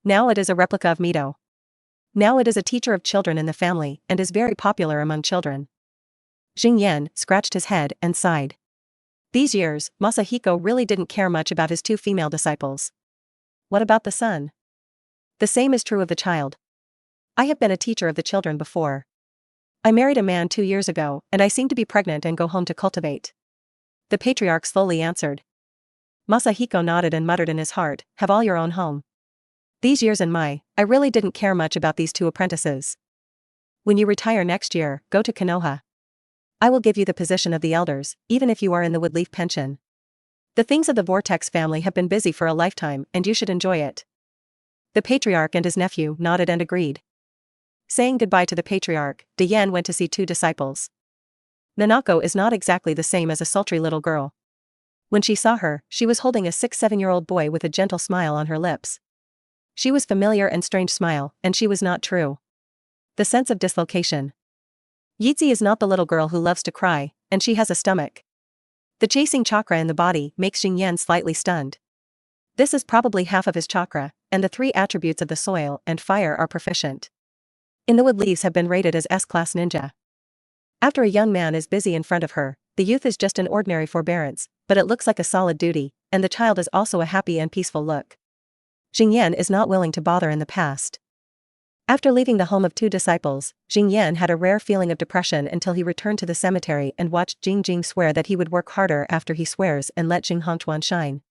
Now it is a replica of Mito. Now it is a teacher of children in the family and is very popular among children. Jing Yan scratched his head and sighed. These years, Masahiko really didn't care much about his 2 female disciples. What about the son? The same is true of the child. I have been a teacher of the children before. I married a man 2 years ago, and I seem to be pregnant and go home to cultivate. The patriarch slowly answered. Masahiko nodded and muttered in his heart, have all your own home. These years in Mai, I really didn't care much about these 2 apprentices. When you retire next year, go to Konoha. I will give you the position of the elders, even if you are in the Woodleaf pension. The things of the Vortex family have been busy for a lifetime, and you should enjoy it. The patriarch and his nephew nodded and agreed. Saying goodbye to the patriarch, Diane went to see 2 disciples. Nanako is not exactly the same as a sultry little girl. When she saw her, she was holding a 6-7-year-old boy with a gentle smile on her lips. She was familiar and strange smile, and she was not true. The sense of dislocation. Yitzi is not the little girl who loves to cry, and she has a stomach. The chasing chakra in the body makes Jing Yan slightly stunned. This is probably half of his chakra, and the 3 attributes of the soil and fire are proficient. In the wood leaves have been rated as S-class ninja. After a young man is busy in front of her, the youth is just an ordinary forbearance, but it looks like a solid duty, and the child is also a happy and peaceful look. Jing Yan is not willing to bother in the past. After leaving the home of two disciples, Jing Yan had a rare feeling of depression until he returned to the cemetery and watched Jing Jing swear that he would work harder after he swears and let Jing Hongchuan shine.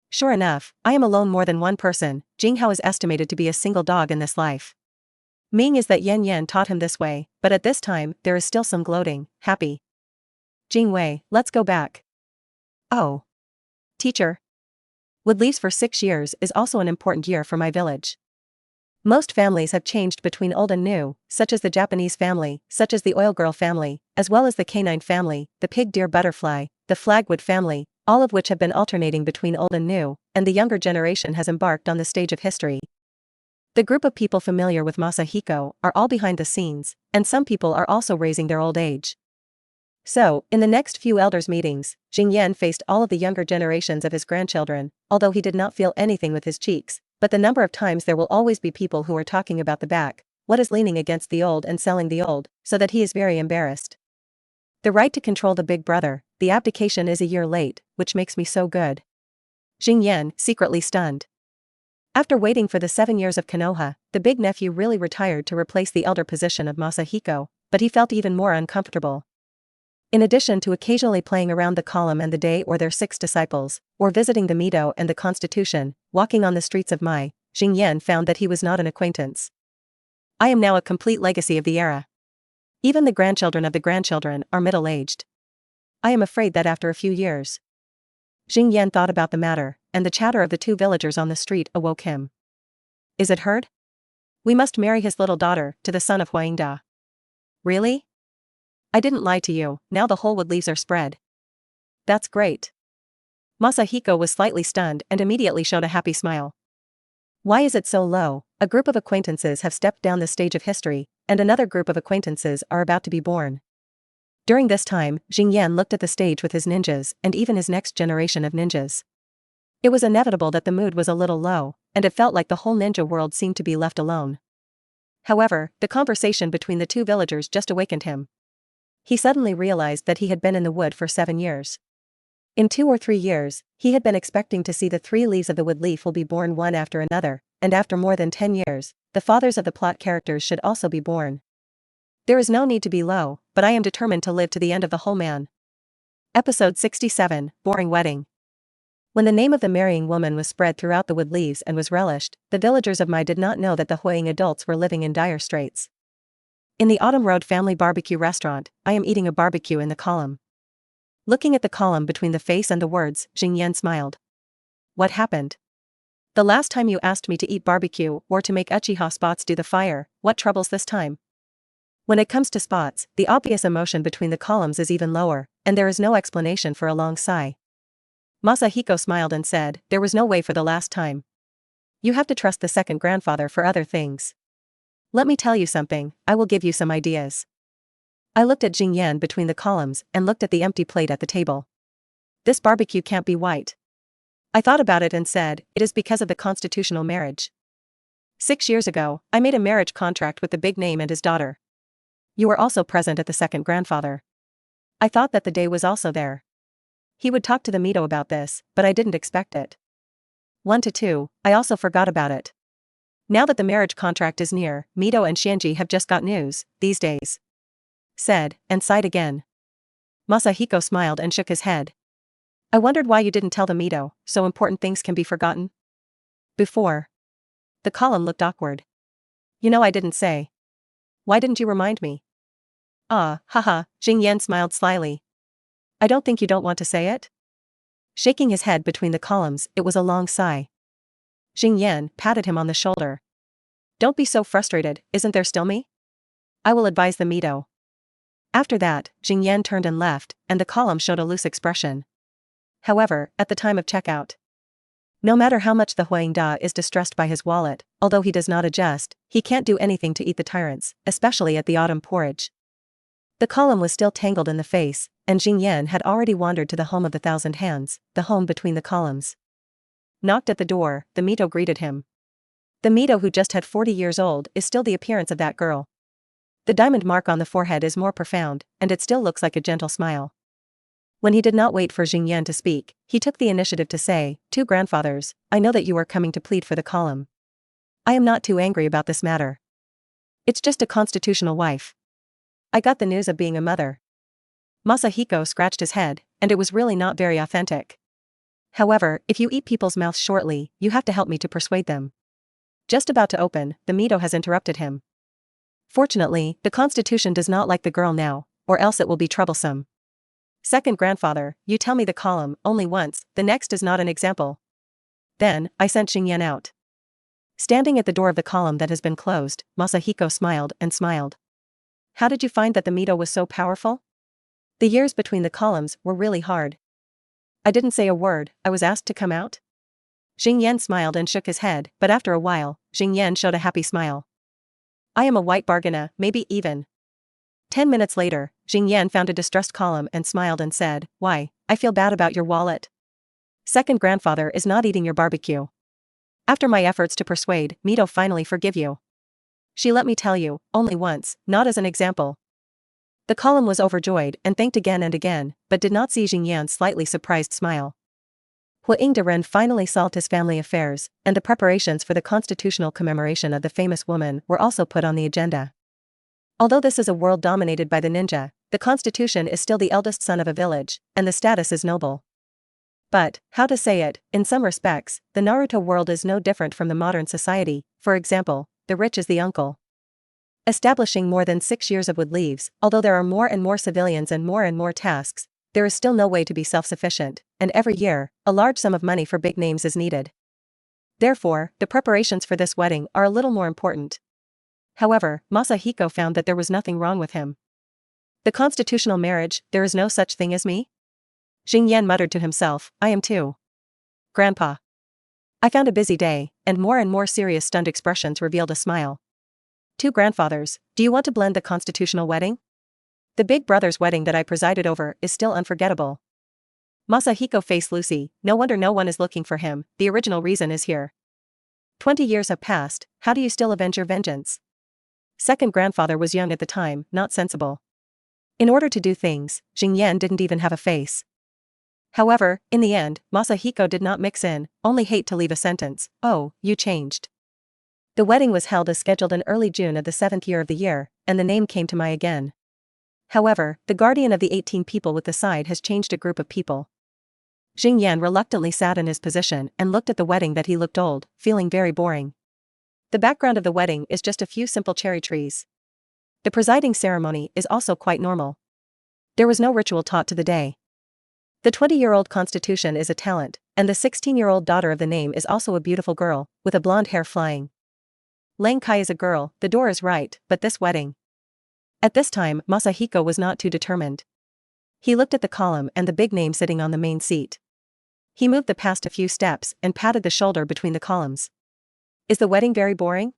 Sure enough, I am alone more than one person. Jing Hao is estimated to be a single dog in this life. Ming is that Yan Yan taught him this way, but at this time, there is still some gloating, happy. Jing Wei, let's go back. Oh. Teacher. Wood leaves for 6 years is also an important year for my village. Most families have changed between old and new, such as the Japanese family, such as the oil girl family, as well as the canine family, the pig deer butterfly, the flagwood family, all of which have been alternating between old and new, and the younger generation has embarked on the stage of history. The group of people familiar with Masahiko are all behind the scenes, and some people are also raising their old age. So, in the next few elders' meetings, Jing Yan faced all of the younger generations of his grandchildren, although he did not feel anything with his cheeks, but the number of times there will always be people who are talking about the back, what is leaning against the old and selling the old, so that he is very embarrassed. The right to control the big brother, the abdication is a year late, which makes me so good. Jing Yan, secretly stunned. After waiting for the 7 years of Konoha, the big nephew really retired to replace the elder position of Masahiko, but he felt even more uncomfortable. In addition to occasionally playing around the column and the day or their 6 disciples, or visiting the Mido and the Constitution, walking on the streets of Mai, Jing Yan found that he was not an acquaintance. I am now a complete legacy of the era. Even the grandchildren of the grandchildren are middle-aged. I am afraid that after a few years. Jing Yan thought about the matter, and the chatter of the 2 villagers on the street awoke him. Is it heard? We must marry his little daughter to the son of Huangda. Really? I didn't lie to you, now the whole wood leaves are spread. That's great. Masahiko was slightly stunned and immediately showed a happy smile. Why is it so low? A group of acquaintances have stepped down the stage of history, and another group of acquaintances are about to be born. During this time, Jing Yan looked at the stage with his ninjas and even his next generation of ninjas. It was inevitable that the mood was a little low, and it felt like the whole ninja world seemed to be left alone. However, the conversation between the 2 villagers just awakened him. He suddenly realized that he had been in the wood for 7 years. In 2 or 3 years, he had been expecting to see the 3 leaves of the wood leaf will be born one after another, and after more than 10 years, the fathers of the plot characters should also be born. There is no need to be low, but I am determined to live to the end of the whole man. Episode 67, Boring Wedding. When the name of the marrying woman was spread throughout the wood leaves and was relished, the villagers of Mai did not know that the Huang adults were living in dire straits. In the Autumn Road family barbecue restaurant, I am eating a barbecue in the column. Looking at the column between the face and the words, Jing Yan smiled. What happened? The last time you asked me to eat barbecue or to make Uchiha spots do the fire, what troubles this time? When it comes to spots, the obvious emotion between the columns is even lower, and there is no explanation for a long sigh. Masahiko smiled and said, there was no way for the last time. You have to trust the second grandfather for other things. Let me tell you something, I will give you some ideas. I looked at Jing Yan between the columns and looked at the empty plate at the table. This barbecue can't be white. I thought about it and said, it is because of the constitutional marriage. 6 years ago, I made a marriage contract with the big name and his daughter. You were also present at the second grandfather. I thought that the day was also there. He would talk to the Mido about this, but I didn't expect it. 1 to 2, I also forgot about it. Now that the marriage contract is near, Mido and Xianji have just got news, these days. Said, and sighed again. Masahiko smiled and shook his head. I wondered why you didn't tell the Mido, so important things can be forgotten. Before. The column looked awkward. You know I didn't say. Why didn't you remind me? Haha, Jing Yan smiled slyly. I don't think you don't want to say it? Shaking his head between the columns, it was a long sigh. Jing Yan patted him on the shoulder. Don't be so frustrated, isn't there still me? I will advise the Mido. After that, Jing Yan turned and left, and the column showed a loose expression. However, at the time of checkout, no matter how much the Huang Da is distressed by his wallet, although he does not adjust, he can't do anything to eat the tyrants, especially at the autumn porridge. The column was still tangled in the face, and Jing Yan had already wandered to the home of the 1,000 hands, the home between the columns. Knocked at the door, the Mido greeted him. The Mido who just had 40 years old is still the appearance of that girl. The diamond mark on the forehead is more profound, and it still looks like a gentle smile. When he did not wait for Jing Yan to speak, he took the initiative to say, 2 grandfathers, I know that you are coming to plead for the column. I am not too angry about this matter. It's just a constitutional wife. I got the news of being a mother. Masahiko scratched his head, and it was really not very authentic. However, if you eat people's mouths shortly, you have to help me to persuade them. Just about to open, the Mito has interrupted him. Fortunately, the Constitution does not like the girl now, or else it will be troublesome. Second grandfather, you tell me the column only once, the next is not an example. Then, I sent Xingyan out. Standing at the door of the column that has been closed, Masahiko smiled and smiled. How did you find that the Mito was so powerful? The years between the columns were really hard. I didn't say a word, I was asked to come out. Xingyan smiled and shook his head, but after a while, Xingyan showed a happy smile. I am a white bargainer, maybe even. 10 minutes later, Xingyan found a distressed column and smiled and said, Why, I feel bad about your wallet. Second grandfather is not eating your barbecue. After my efforts to persuade, Mito finally forgive you. She let me tell you, only once, not as an example. The column was overjoyed and thanked again and again, but did not see Xingyan's slightly surprised smile. Huang Deren finally solved his family affairs, and the preparations for the constitutional commemoration of the famous woman were also put on the agenda. Although this is a world dominated by the ninja, the constitution is still the eldest son of a village, and the status is noble. But, how to say it, in some respects, the Naruto world is no different from the modern society. For example, the rich is the uncle. Establishing more than 6 years of wood leaves, although there are more and more civilians and more tasks, there is still no way to be self-sufficient, and every year, a large sum of money for big names is needed. Therefore, the preparations for this wedding are a little more important. However, Masahiko found that there was nothing wrong with him. The constitutional marriage, there is no such thing as me? Xingyan muttered to himself, I am too. Grandpa. I found a busy day, and more serious stunned expressions revealed a smile. Two grandfathers, do you want to blend the constitutional wedding? The big brother's wedding that I presided over is still unforgettable. Masahiko faced Lucy, no wonder no one is looking for him, the original reason is here. 20 years have passed, how do you still avenge your vengeance? Second grandfather was young at the time, not sensible. In order to do things, Xingyan didn't even have a face. However, in the end, Masahiko did not mix in, only hate to leave a sentence, oh, you changed. The wedding was held as scheduled in early June of the 7th year of the year, and the name came to Mai again. However, the guardian of the 18 people with the side has changed a group of people. Xingyan reluctantly sat in his position and looked at the wedding that he looked old, feeling very boring. The background of the wedding is just a few simple cherry trees. The presiding ceremony is also quite normal. There was no ritual taught to the day. The 20-year-old constitution is a talent, and the 16-year-old daughter of the name is also a beautiful girl, with a blonde hair flying. Lang Kai is a girl, the door is right, but this wedding. At this time, Masahiko was not too determined. He looked at the column and the big name sitting on the main seat. He moved the past a few steps and patted the shoulder between the columns. Is the wedding very boring?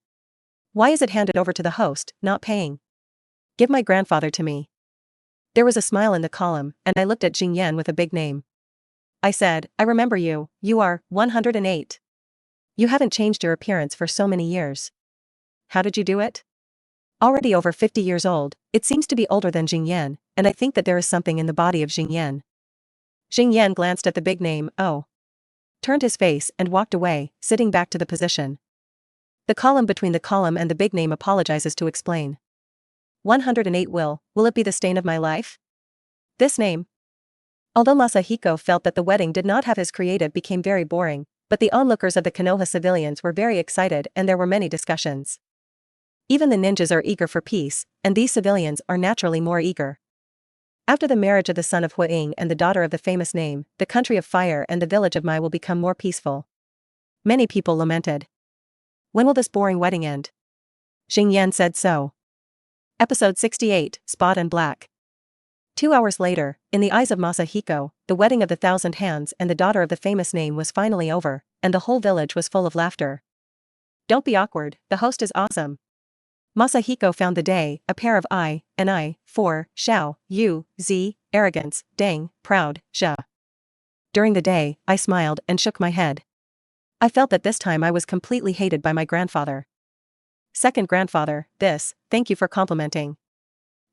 Why is it handed over to the host, not paying? Give my grandfather to me. There was a smile in the column, and I looked at Xingyan with a big name. I said, I remember you, you are 108. You haven't changed your appearance for so many years. How did you do it? Already over 50 years old, it seems to be older than Xingyan, and I think that there is something in the body of Xingyan. Xingyan glanced at the big name, oh. Turned his face and walked away, sitting back to the position. The column between the column and the big name apologizes to explain. 108 will it be the stain of my life? This name. Although Masahiko felt that the wedding did not have his creative became very boring, but the onlookers of the Konoha civilians were very excited and there were many discussions. Even the ninjas are eager for peace, and these civilians are naturally more eager. After the marriage of the son of Huang and the daughter of the famous name, the country of fire and the village of Mai will become more peaceful. Many people lamented. When will this boring wedding end? Xingyan said so. Episode 68, Spot and Black. 2 hours later, in the eyes of Masahiko, the wedding of the 1,000 hands and the daughter of the famous name was finally over, and the whole village was full of laughter. Don't be awkward, the host is awesome. Masahiko found the day, a pair of I, and I, for, Xiao, Yu, Z, arrogance, Deng, proud, Xia. During the day, I smiled and shook my head. I felt that this time I was completely hated by my grandfather. Second grandfather, thank you for complimenting.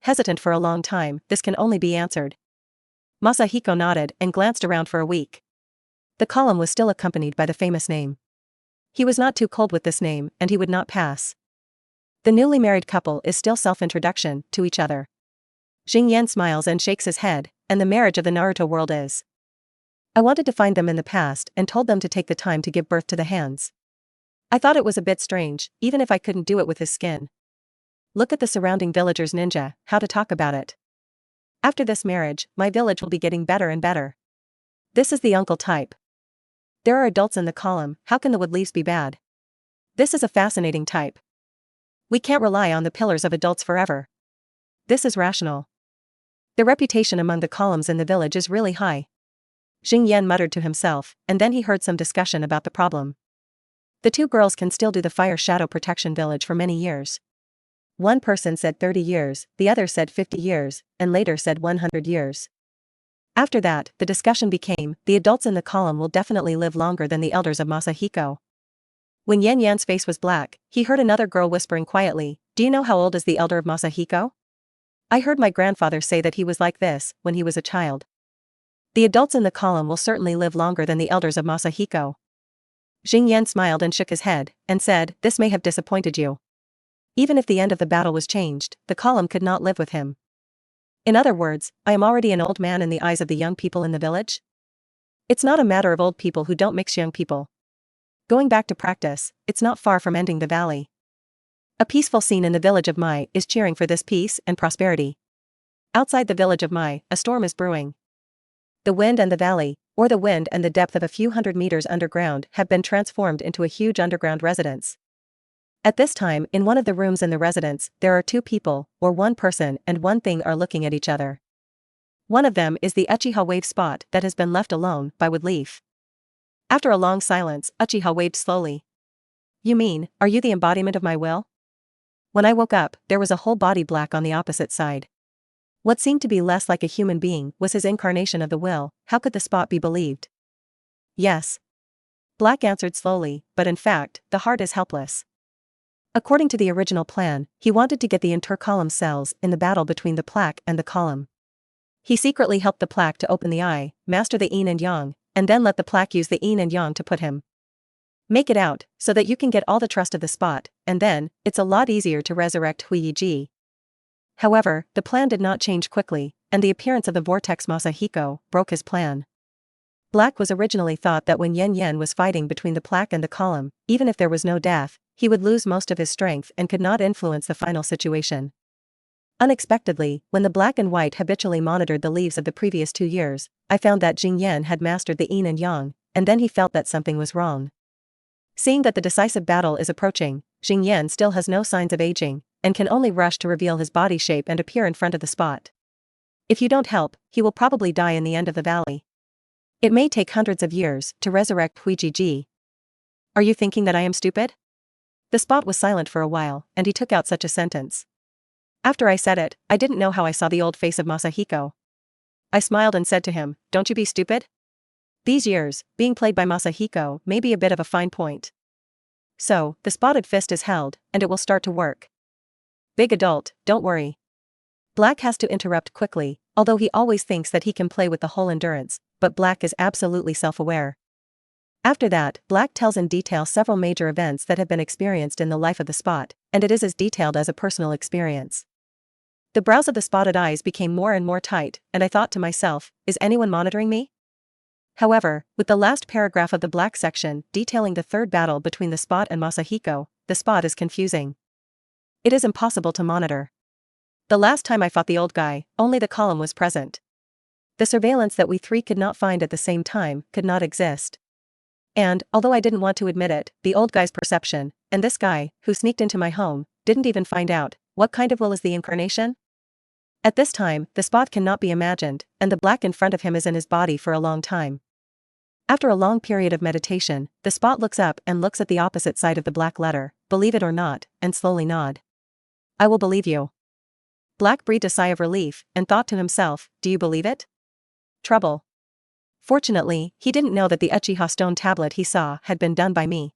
Hesitant for a long time, this can only be answered. Masahiko nodded and glanced around for a week. The column was still accompanied by the famous name. He was not too cold with this name, and he would not pass. The newly married couple is still self-introduction to each other. Jing Yan smiles and shakes his head, and the marriage of the Naruto world is. I wanted to find them in the past and told them to take the time to give birth to the hands. I thought it was a bit strange, even if I couldn't do it with his skin. Look at the surrounding villagers ninja, how to talk about it. After this marriage, my village will be getting better and better. This is the uncle type. There are adults in the column, how can the wood leaves be bad? This is a fascinating type. We can't rely on the pillars of adults forever. This is rational. The reputation among the columns in the village is really high. Jing Yan muttered to himself, and then he heard some discussion about the problem. The two girls can still do the fire shadow protection village for many years. One person said 30 years, the other said 50 years, and later said 100 years. After that, the discussion became, the adults in the column will definitely live longer than the elders of Masahiko. When Yan Yan's face was black, he heard another girl whispering quietly, do you know how old is the elder of Masahiko? I heard my grandfather say that he was like this, when he was a child. The adults in the column will certainly live longer than the elders of Masahiko. Jing Yan smiled and shook his head, and said, this may have disappointed you. Even if the end of the battle was changed, the column could not live with him. In other words, I am already an old man in the eyes of the young people in the village? It's not a matter of old people who don't mix young people. Going back to practice, it's not far from ending the valley. A peaceful scene in the village of Mai is cheering for this peace and prosperity. Outside the village of Mai, a storm is brewing. The wind and the valley, or the wind and the depth of a few hundred meters underground, have been transformed into a huge underground residence. At this time, in one of the rooms in the residence, there are two people, or one person and one thing are looking at each other. One of them is the Uchiha wave spot that has been left alone by Woodleaf. After a long silence, Uchiha waved slowly. You mean, are you the embodiment of my will? When I woke up, there was a whole body black on the opposite side. What seemed to be less like a human being was his incarnation of the will. How could the spot be believed? Yes. Black answered slowly, but in fact, the heart is helpless. According to the original plan, he wanted to get the inter-column cells in the battle between the plaque and the column. He secretly helped the plaque to open the eye, master the yin and yang, and then let the plaque use the yin and yang to put him. Make it out, so that you can get all the trust of the spot, and then, it's a lot easier to resurrect Huiji. However, the plan did not change quickly, and the appearance of the vortex Masahiko broke his plan. Black was originally thought that when Yen Yen was fighting between the plaque and the column, even if there was no death, he would lose most of his strength and could not influence the final situation. Unexpectedly, when the black and white habitually monitored the leaves of the previous 2 years, I found that Jing Yan had mastered the yin and yang, and then he felt that something was wrong. Seeing that the decisive battle is approaching, Jing Yan still has no signs of aging, and can only rush to reveal his body shape and appear in front of the spot. If you don't help, he will probably die in the end of the valley. It may take hundreds of years to resurrect Huiji. Are you thinking that I am stupid? The spot was silent for a while, and he took out such a sentence. After I said it, I didn't know how I saw the old face of Masahiko. I smiled and said to him, don't you be stupid? These years, being played by Masahiko may be a bit of a fine point. So, the spotted fist is held, and it will start to work. Big adult, don't worry. Black has to interrupt quickly, although he always thinks that he can play with the whole endurance, but Black is absolutely self-aware. After that, Black tells in detail several major events that have been experienced in the life of the spot, and it is as detailed as a personal experience. The brows of the spotted eyes became more and more tight, and I thought to myself, is anyone monitoring me? However, with the last paragraph of the Black section detailing the third battle between the spot and Masahiko, the spot is confusing. It is impossible to monitor. The last time I fought the old guy, only the column was present. The surveillance that we three could not find at the same time could not exist. And, although I didn't want to admit it, the old guy's perception, and this guy, who sneaked into my home, didn't even find out, what kind of will is the incarnation? At this time, the spot cannot be imagined, and the Black in front of him is in his body for a long time. After a long period of meditation, the spot looks up and looks at the opposite side of the Black letter, believe it or not, and slowly nod. I will believe you. Black breathed a sigh of relief, and thought to himself, do you believe it? Trouble. Fortunately, he didn't know that the Uchiha stone tablet he saw had been done by me.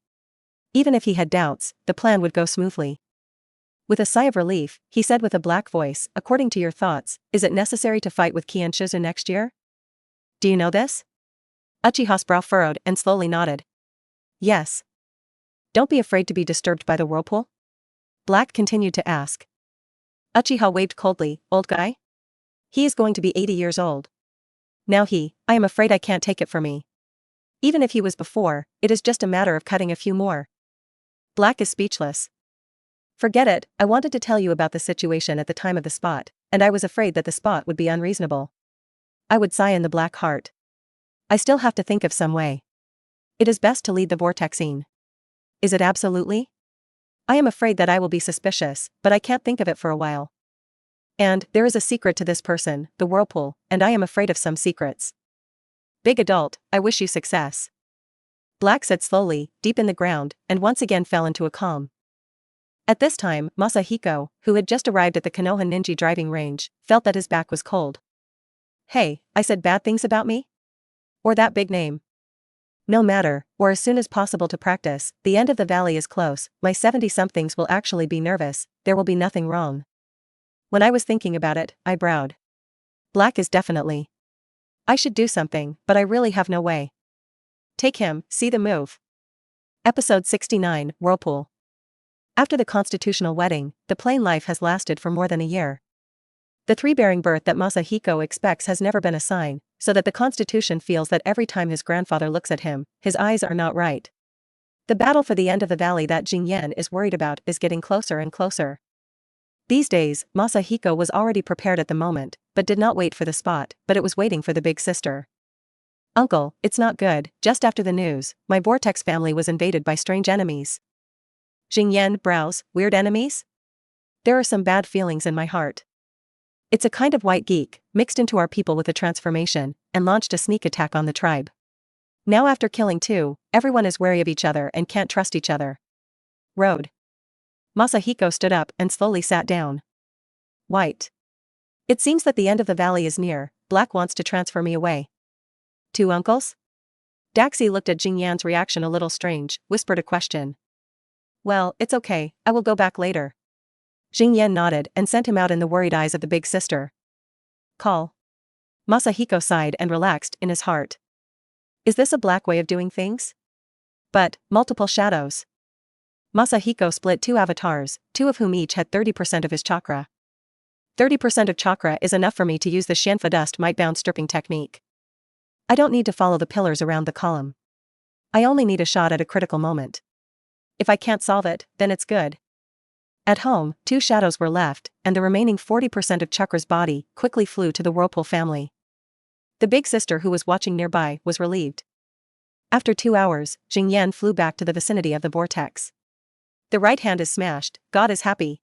Even if he had doubts, the plan would go smoothly. With a sigh of relief, he said with a Black voice, according to your thoughts, is it necessary to fight with Qianshizu next year? Do you know this? Uchiha's brow furrowed and slowly nodded. Yes. Don't be afraid to be disturbed by the whirlpool. Black continued to ask. Uchiha waved coldly. Old guy? He is going to be 80 years old. Now I am afraid I can't take it for me. Even if he was before, it is just a matter of cutting a few more. Black is speechless. Forget it, I wanted to tell you about the situation at the time of the spot, and I was afraid that the spot would be unreasonable. I would sigh in the black heart. I still have to think of some way. It is best to lead the vortexine. Is it absolutely? I am afraid that I will be suspicious, but I can't think of it for a while. And there is a secret to this person, the whirlpool, and I am afraid of some secrets. Big adult, I wish you success. Black said slowly, deep in the ground, and once again fell into a calm. At this time, Masahiko, who had just arrived at the Konoha Ninja driving range, felt that his back was cold. Hey, I said bad things about me? Or that big name? No matter, or as soon as possible to practice, the end of the valley is close, my 70-somethings will actually be nervous, there will be nothing wrong. When I was thinking about it, I browed. Black is definitely. I should do something, but I really have no way. Take him, see the move. Episode 69, Whirlpool. After the constitutional wedding, the plain life has lasted for more than a year. The three-bearing birth that Masahiko expects has never been a sign, so that the Constitution feels that every time his grandfather looks at him, his eyes are not right. The battle for the end of the valley that Jingyan is worried about is getting closer and closer. These days, Masahiko was already prepared at the moment, but did not wait for the spot, but it was waiting for the big sister. Uncle, it's not good, just after the news, my vortex family was invaded by strange enemies. Jingyan brows, weird enemies? There are some bad feelings in my heart. It's a kind of white geek, mixed into our people with a transformation, and launched a sneak attack on the tribe. Now after killing two, everyone is wary of each other and can't trust each other. Road. Masahiko stood up and slowly sat down. White. It seems that the end of the valley is near, Black wants to transfer me away. Two uncles? Daxi looked at Jingyan's reaction a little strange, whispered a question. Well, it's okay, I will go back later. Jingyan nodded and sent him out in the worried eyes of the big sister. Call. Masahiko sighed and relaxed in his heart. Is this a Black way of doing things? But, multiple shadows. Masahiko split two avatars, two of whom each had 30% of his chakra. 30% of chakra is enough for me to use the Shenfa dust might-bound stripping technique. I don't need to follow the pillars around the column. I only need a shot at a critical moment. If I can't solve it, then it's good. At home, two shadows were left, and the remaining 40% of Chakra's body quickly flew to the Whirlpool family. The big sister who was watching nearby was relieved. After 2 hours, Jingyan flew back to the vicinity of the vortex. The right hand is smashed, God is happy.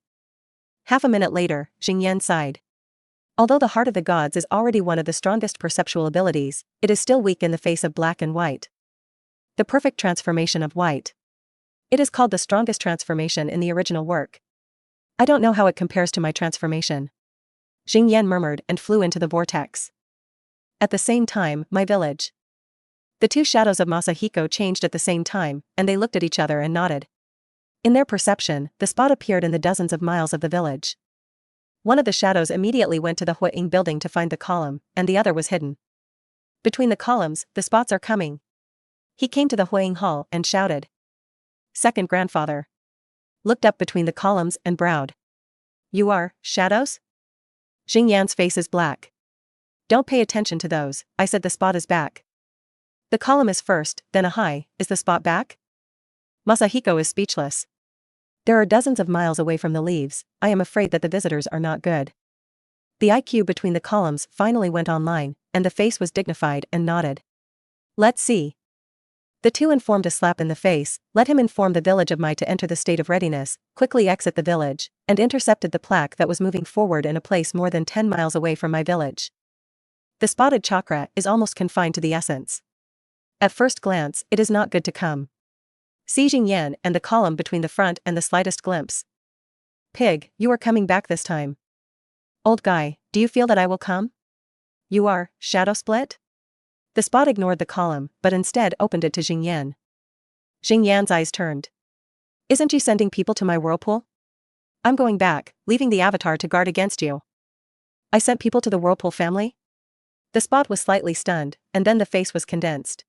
Half a minute later, Jingyan sighed. Although the heart of the gods is already one of the strongest perceptual abilities, it is still weak in the face of black and white. The perfect transformation of white. It is called the strongest transformation in the original work. I don't know how it compares to my transformation. Jingyan murmured and flew into the vortex. At the same time, my village. The two shadows of Masahiko changed at the same time, and they looked at each other and nodded. In their perception, the spot appeared in the dozens of miles of the village. One of the shadows immediately went to the Huiying building to find the column, and the other was hidden. Between the columns, the spots are coming. He came to the Huiying hall and shouted. Second grandfather. Looked up between the columns and browed. You are, shadows? Jingyan's face is black. Don't pay attention to those, I said the spot is back. The column is first, then a high, is the spot back? Masahiko is speechless. There are dozens of miles away from the leaves, I am afraid that the visitors are not good. The IQ between the columns finally went online, and the face was dignified and nodded. Let's see. The two informed a slap in the face, let him inform the village of Mai to enter the state of readiness, quickly exit the village, and intercepted the plaque that was moving forward in a place more than 10 miles away from my village. The spotted chakra is almost confined to the essence. At first glance, it is not good to come. See Jingyan and the column between the front and the slightest glimpse. Pig, you are coming back this time. Old guy, do you feel that I will come? You are, shadow split? The spot ignored the column, but instead opened it to Jingyan. Jingyan's eyes turned. Isn't you sending people to my whirlpool? I'm going back, leaving the avatar to guard against you. I sent people to the whirlpool family? The spot was slightly stunned, and then the face was condensed.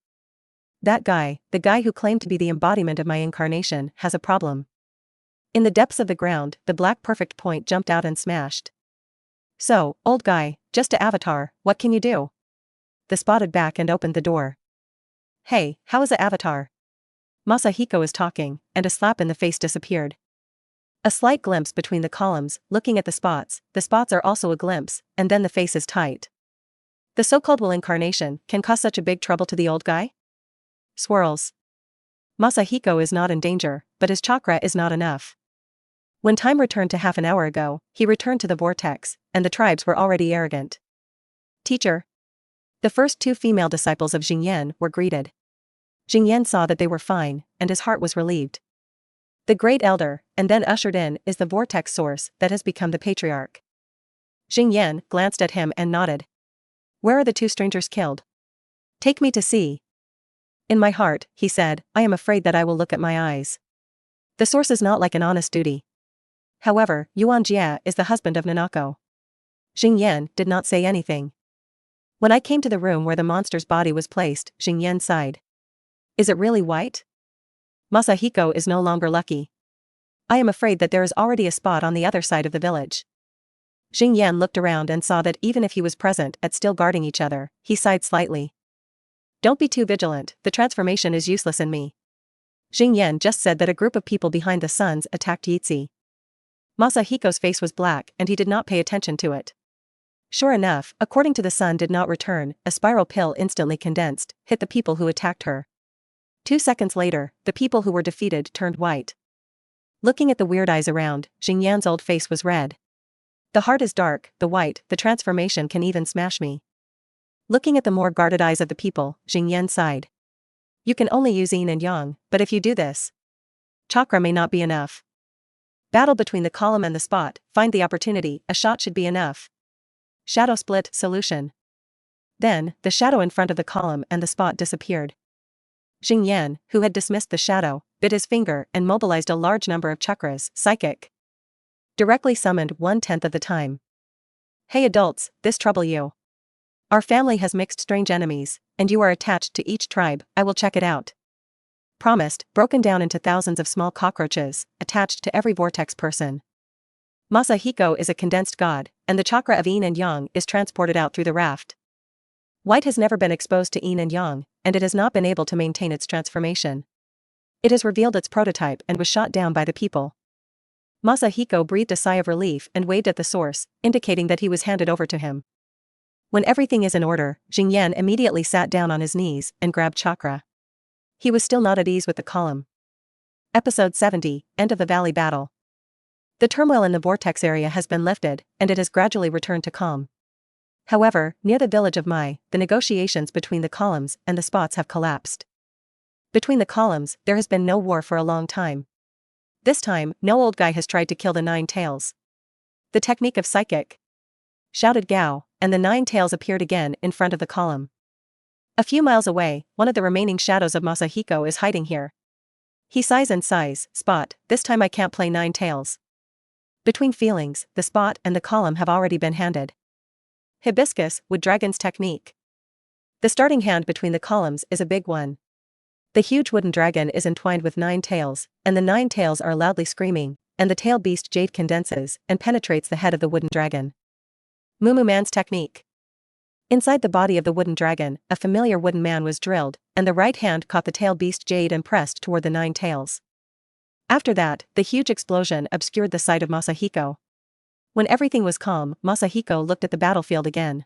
That guy, the guy who claimed to be the embodiment of my incarnation, has a problem. In the depths of the ground, the black perfect point jumped out and smashed. So, old guy, just a avatar, what can you do? The spotted back and opened the door. Hey, how is a avatar? Masahiko is talking, and a slap in the face disappeared. A slight glimpse between the columns, looking at the spots are also a glimpse, and then the face is tight. The so-called will incarnation can cause such a big trouble to the old guy? Swirls. Masahiko is not in danger, but his chakra is not enough. When time returned to half an hour ago, he returned to the vortex, and the tribes were already arrogant. Teacher. The first 2 female disciples of Xingyan were greeted. Xingyan saw that they were fine, and his heart was relieved. The great elder, and then ushered in, is the vortex source that has become the patriarch. Xingyan glanced at him and nodded. Where are the 2 strangers killed? Take me to see. In my heart, he said, I am afraid that I will look at my eyes. The source is not like an honest duty. However, Yuan Jia is the husband of Nanako. Xingyan did not say anything. When I came to the room where the monster's body was placed, Xingyan sighed. Is it really white? Masahiko is no longer lucky. I am afraid that there is already a spot on the other side of the village. Xingyan looked around and saw that even if he was present at still guarding each other, he sighed slightly. Don't be too vigilant, the transformation is useless in me. Xingyan just said that a group of people behind the suns attacked Yitzi. Masahiko's face was black and he did not pay attention to it. Sure enough, according to the sun did not return, a spiral pill instantly condensed, hit the people who attacked her. 2 seconds later, the people who were defeated turned white. Looking at the weird eyes around, Xingyan's old face was red. The heart is dark, the white, the transformation can even smash me. Looking at the more guarded eyes of the people, Xingyan sighed. You can only use yin and yang, but if you do this, chakra may not be enough. Battle between the column and the spot, find the opportunity, a shot should be enough. Shadow split, solution. Then, the shadow in front of the column and the spot disappeared. Xingyan, who had dismissed the shadow, bit his finger and mobilized a large number of chakras, psychic. Directly summoned 1/10 of the time. Hey adults, this trouble you? Our family has mixed strange enemies, and you are attached to each tribe, I will check it out. Promised, broken down into thousands of small cockroaches, attached to every vortex person. Masahiko is a condensed god, and the chakra of yin and yang is transported out through the raft. White has never been exposed to yin and yang, and it has not been able to maintain its transformation. It has revealed its prototype and was shot down by the people. Masahiko breathed a sigh of relief and waved at the source, indicating that he was handed over to him. When everything is in order, Xingyan immediately sat down on his knees and grabbed chakra. He was still not at ease with the column. Episode 70, End of the Valley Battle. The turmoil in the vortex area has been lifted, and it has gradually returned to calm. However, near the village of Mai, the negotiations between the columns and the spots have collapsed. Between the columns, there has been no war for a long time. This time, no old guy has tried to kill the 9 tails. The technique of psychic, shouted Gao, and the 9 tails appeared again in front of the column. A few miles away, one of the remaining shadows of Masahiko is hiding here. He sighs and sighs, spot, this time I can't play 9 tails. Between feelings, the spot and the column have already been handed. Hibiscus, wood dragon's technique. The starting hand between the columns is a big one. The huge wooden dragon is entwined with 9 tails, and the 9 tails are loudly screaming, and the tail beast jade condenses and penetrates the head of the wooden dragon. Mumu Man's technique. Inside the body of the wooden dragon, a familiar wooden man was drilled, and the right hand caught the tail beast jade and pressed toward the 9 tails. After that, the huge explosion obscured the sight of Masahiko. When everything was calm, Masahiko looked at the battlefield again.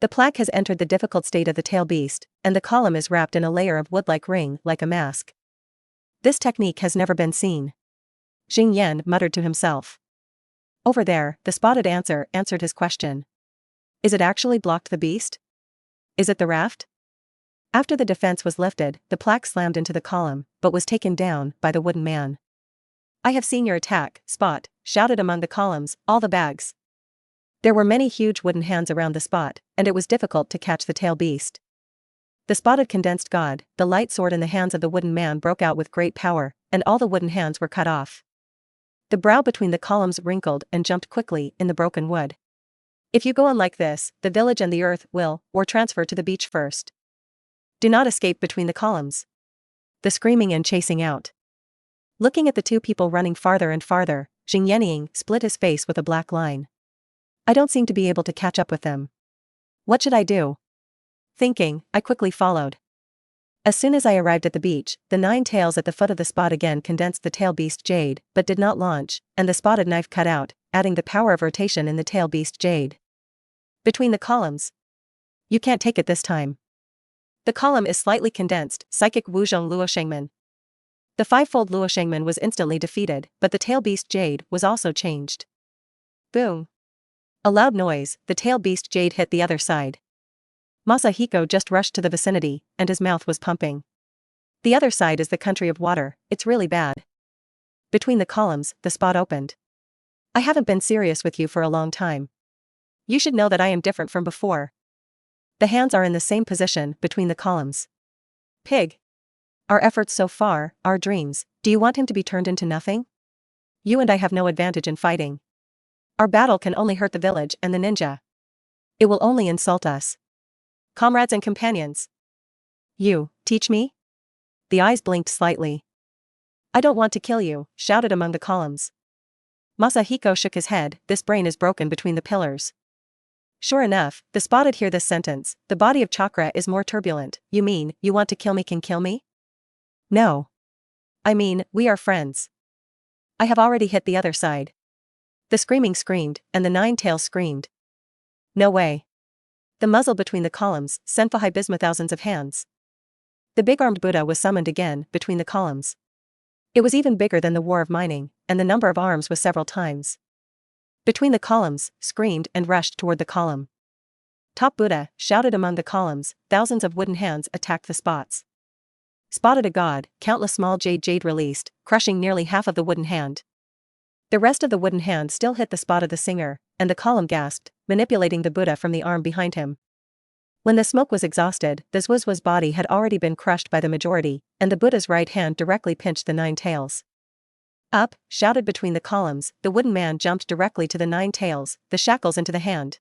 The plaque has entered the difficult state of the tail beast, and the column is wrapped in a layer of wood-like ring, like a mask. This technique has never been seen. Xingyan muttered to himself. Over there, the spotted answered his question. Is it actually blocked the beast? Is it the raft? After the defense was lifted, the plaque slammed into the column, but was taken down by the wooden man. I have seen your attack, Spot, shouted among the columns, all the bags. There were many huge wooden hands around the spot, and it was difficult to catch the tail beast. The spotted condensed god, the light sword in the hands of the wooden man broke out with great power, and all the wooden hands were cut off. The brow between the columns wrinkled and jumped quickly in the broken wood. If you go on like this, the village and the earth will, or transfer to the beach first. Do not escape between the columns. The screaming and chasing out. Looking at the two people running farther and farther, Jing Yenying split his face with a black line. I don't seem to be able to catch up with them. What should I do? Thinking, I quickly followed. As soon as I arrived at the beach, the 9 tails at the foot of the spot again condensed the tail beast jade, but did not launch, and the spotted knife cut out, adding the power of rotation in the tail beast jade. Between the columns. You can't take it this time. The column is slightly condensed, psychic Wuzhong Luoshengmen. The five-fold Luoshengmen was instantly defeated, but the tail beast jade was also changed. Boom. A loud noise, the tail beast jade hit the other side. Masahiko just rushed to the vicinity, and his mouth was pumping. The other side is the country of water, it's really bad. Between the columns, the spot opened. I haven't been serious with you for a long time. You should know that I am different from before. The hands are in the same position, between the columns. Pig. Our efforts so far, our dreams, do you want him to be turned into nothing? You and I have no advantage in fighting. Our battle can only hurt the village and the ninja. It will only insult us. Comrades and companions. You, teach me? The eyes blinked slightly. I don't want to kill you, shouted among the columns. Masahiko shook his head, this brain is broken between the pillars. Sure enough, the spotted hear this sentence, the body of chakra is more turbulent, you mean, you want to kill me can kill me? No. I mean, we are friends. I have already hit the other side. The screaming screamed, and the 9 tails screamed. No way. The muzzle between the columns sent Fahai Bisma thousands of hands. The big-armed Buddha was summoned again, between the columns. It was even bigger than the war of mining, and the number of arms was several times. Between the columns, screamed and rushed toward the column. Top Buddha shouted among the columns, thousands of wooden hands attacked the spots. Spotted a god, countless small jade released, crushing nearly half of the wooden hand. The rest of the wooden hand still hit the spot of the singer, and the column gasped, manipulating the Buddha from the arm behind him. When the smoke was exhausted, the Zwazwa's body had already been crushed by the majority, and the Buddha's right hand directly pinched the 9 tails. Up, shouted between the columns, the wooden man jumped directly to the 9 tails, the shackles into the hand.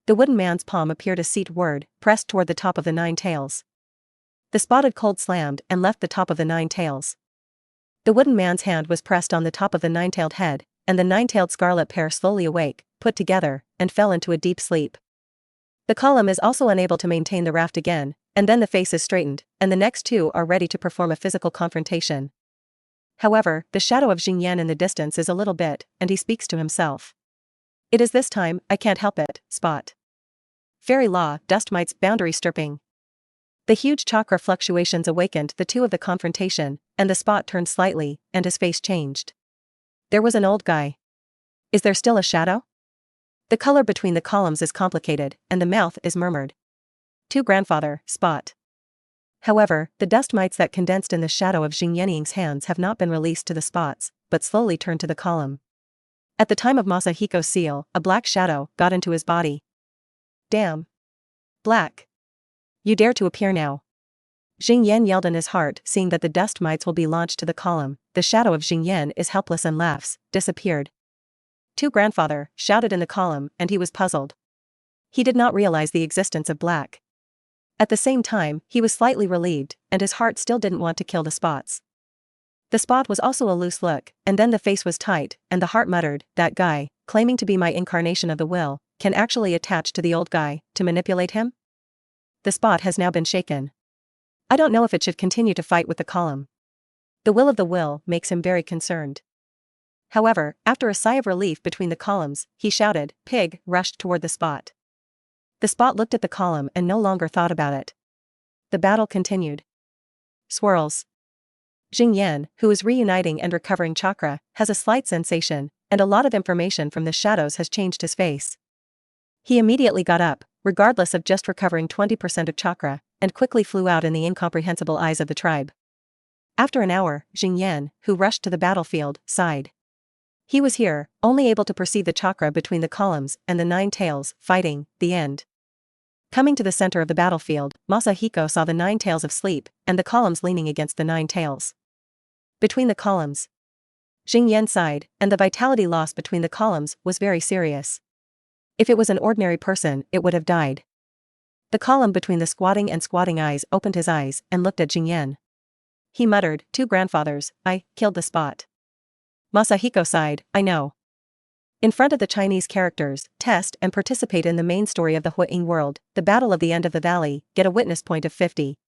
The wooden man's palm appeared a seat word, pressed toward the top of the 9 tails. The spotted cold slammed and left the top of the 9 tails. The wooden man's hand was pressed on the top of the 9-tailed head, and the 9-tailed scarlet pair slowly awake, put together, and fell into a deep sleep. The column is also unable to maintain the raft again, and then the face is straightened, and the next two are ready to perform a physical confrontation. However, the shadow of Jing Yan in the distance is a little bit, and he speaks to himself. It is this time, I can't help it, spot. Fairy law, dust mites, boundary stripping. The huge chakra fluctuations awakened the two of the confrontation, and the spot turned slightly, and his face changed. There was an old guy. Is there still a shadow? The color between the columns is complicated, and the mouth is murmured. To grandfather, spot. However, the dust mites that condensed in the shadow of Jing Yenying's hands have not been released to the spots, but slowly turned to the column. At the time of Masahiko's seal, a black shadow got into his body. Damn. Black. You dare to appear now. Jing Yan yelled in his heart, seeing that the dust mites will be launched to the column. The shadow of Jing Yan is helpless and laughs, disappeared. To grandfather, shouted in the column, and he was puzzled. He did not realize the existence of black. At the same time, he was slightly relieved, and his heart still didn't want to kill the spots. The spot was also a loose look, and then the face was tight, and the heart muttered, that guy, claiming to be my incarnation of the will, can actually attach to the old guy, to manipulate him? The spot has now been shaken. I don't know if it should continue to fight with the column. The will of the will makes him very concerned. However, after a sigh of relief between the columns, he shouted, pig, rushed toward the spot. The spot looked at the column and no longer thought about it. The battle continued. Swirls. Jing Yan, who is reuniting and recovering chakra, has a slight sensation, and a lot of information from the shadows has changed his face. He immediately got up, regardless of just recovering 20% of chakra, and quickly flew out in the incomprehensible eyes of the tribe. After an hour, Jing Yan, who rushed to the battlefield, sighed. He was here, only able to perceive the chakra between the columns and the 9 tails, fighting, the end. Coming to the center of the battlefield, Masahiko saw the 9 tails of sleep, and the columns leaning against the 9 tails. Between the columns. Jing Yan sighed, and the vitality loss between the columns was very serious. If it was an ordinary person, it would have died. The column between the squatting eyes opened his eyes and looked at Jing Yan. He muttered, 2 grandfathers, I killed the spot. Masahiko sighed, I know. In front of the Chinese characters, test and participate in the main story of the Huiying world, the Battle of the End of the Valley, get a witness point of 50.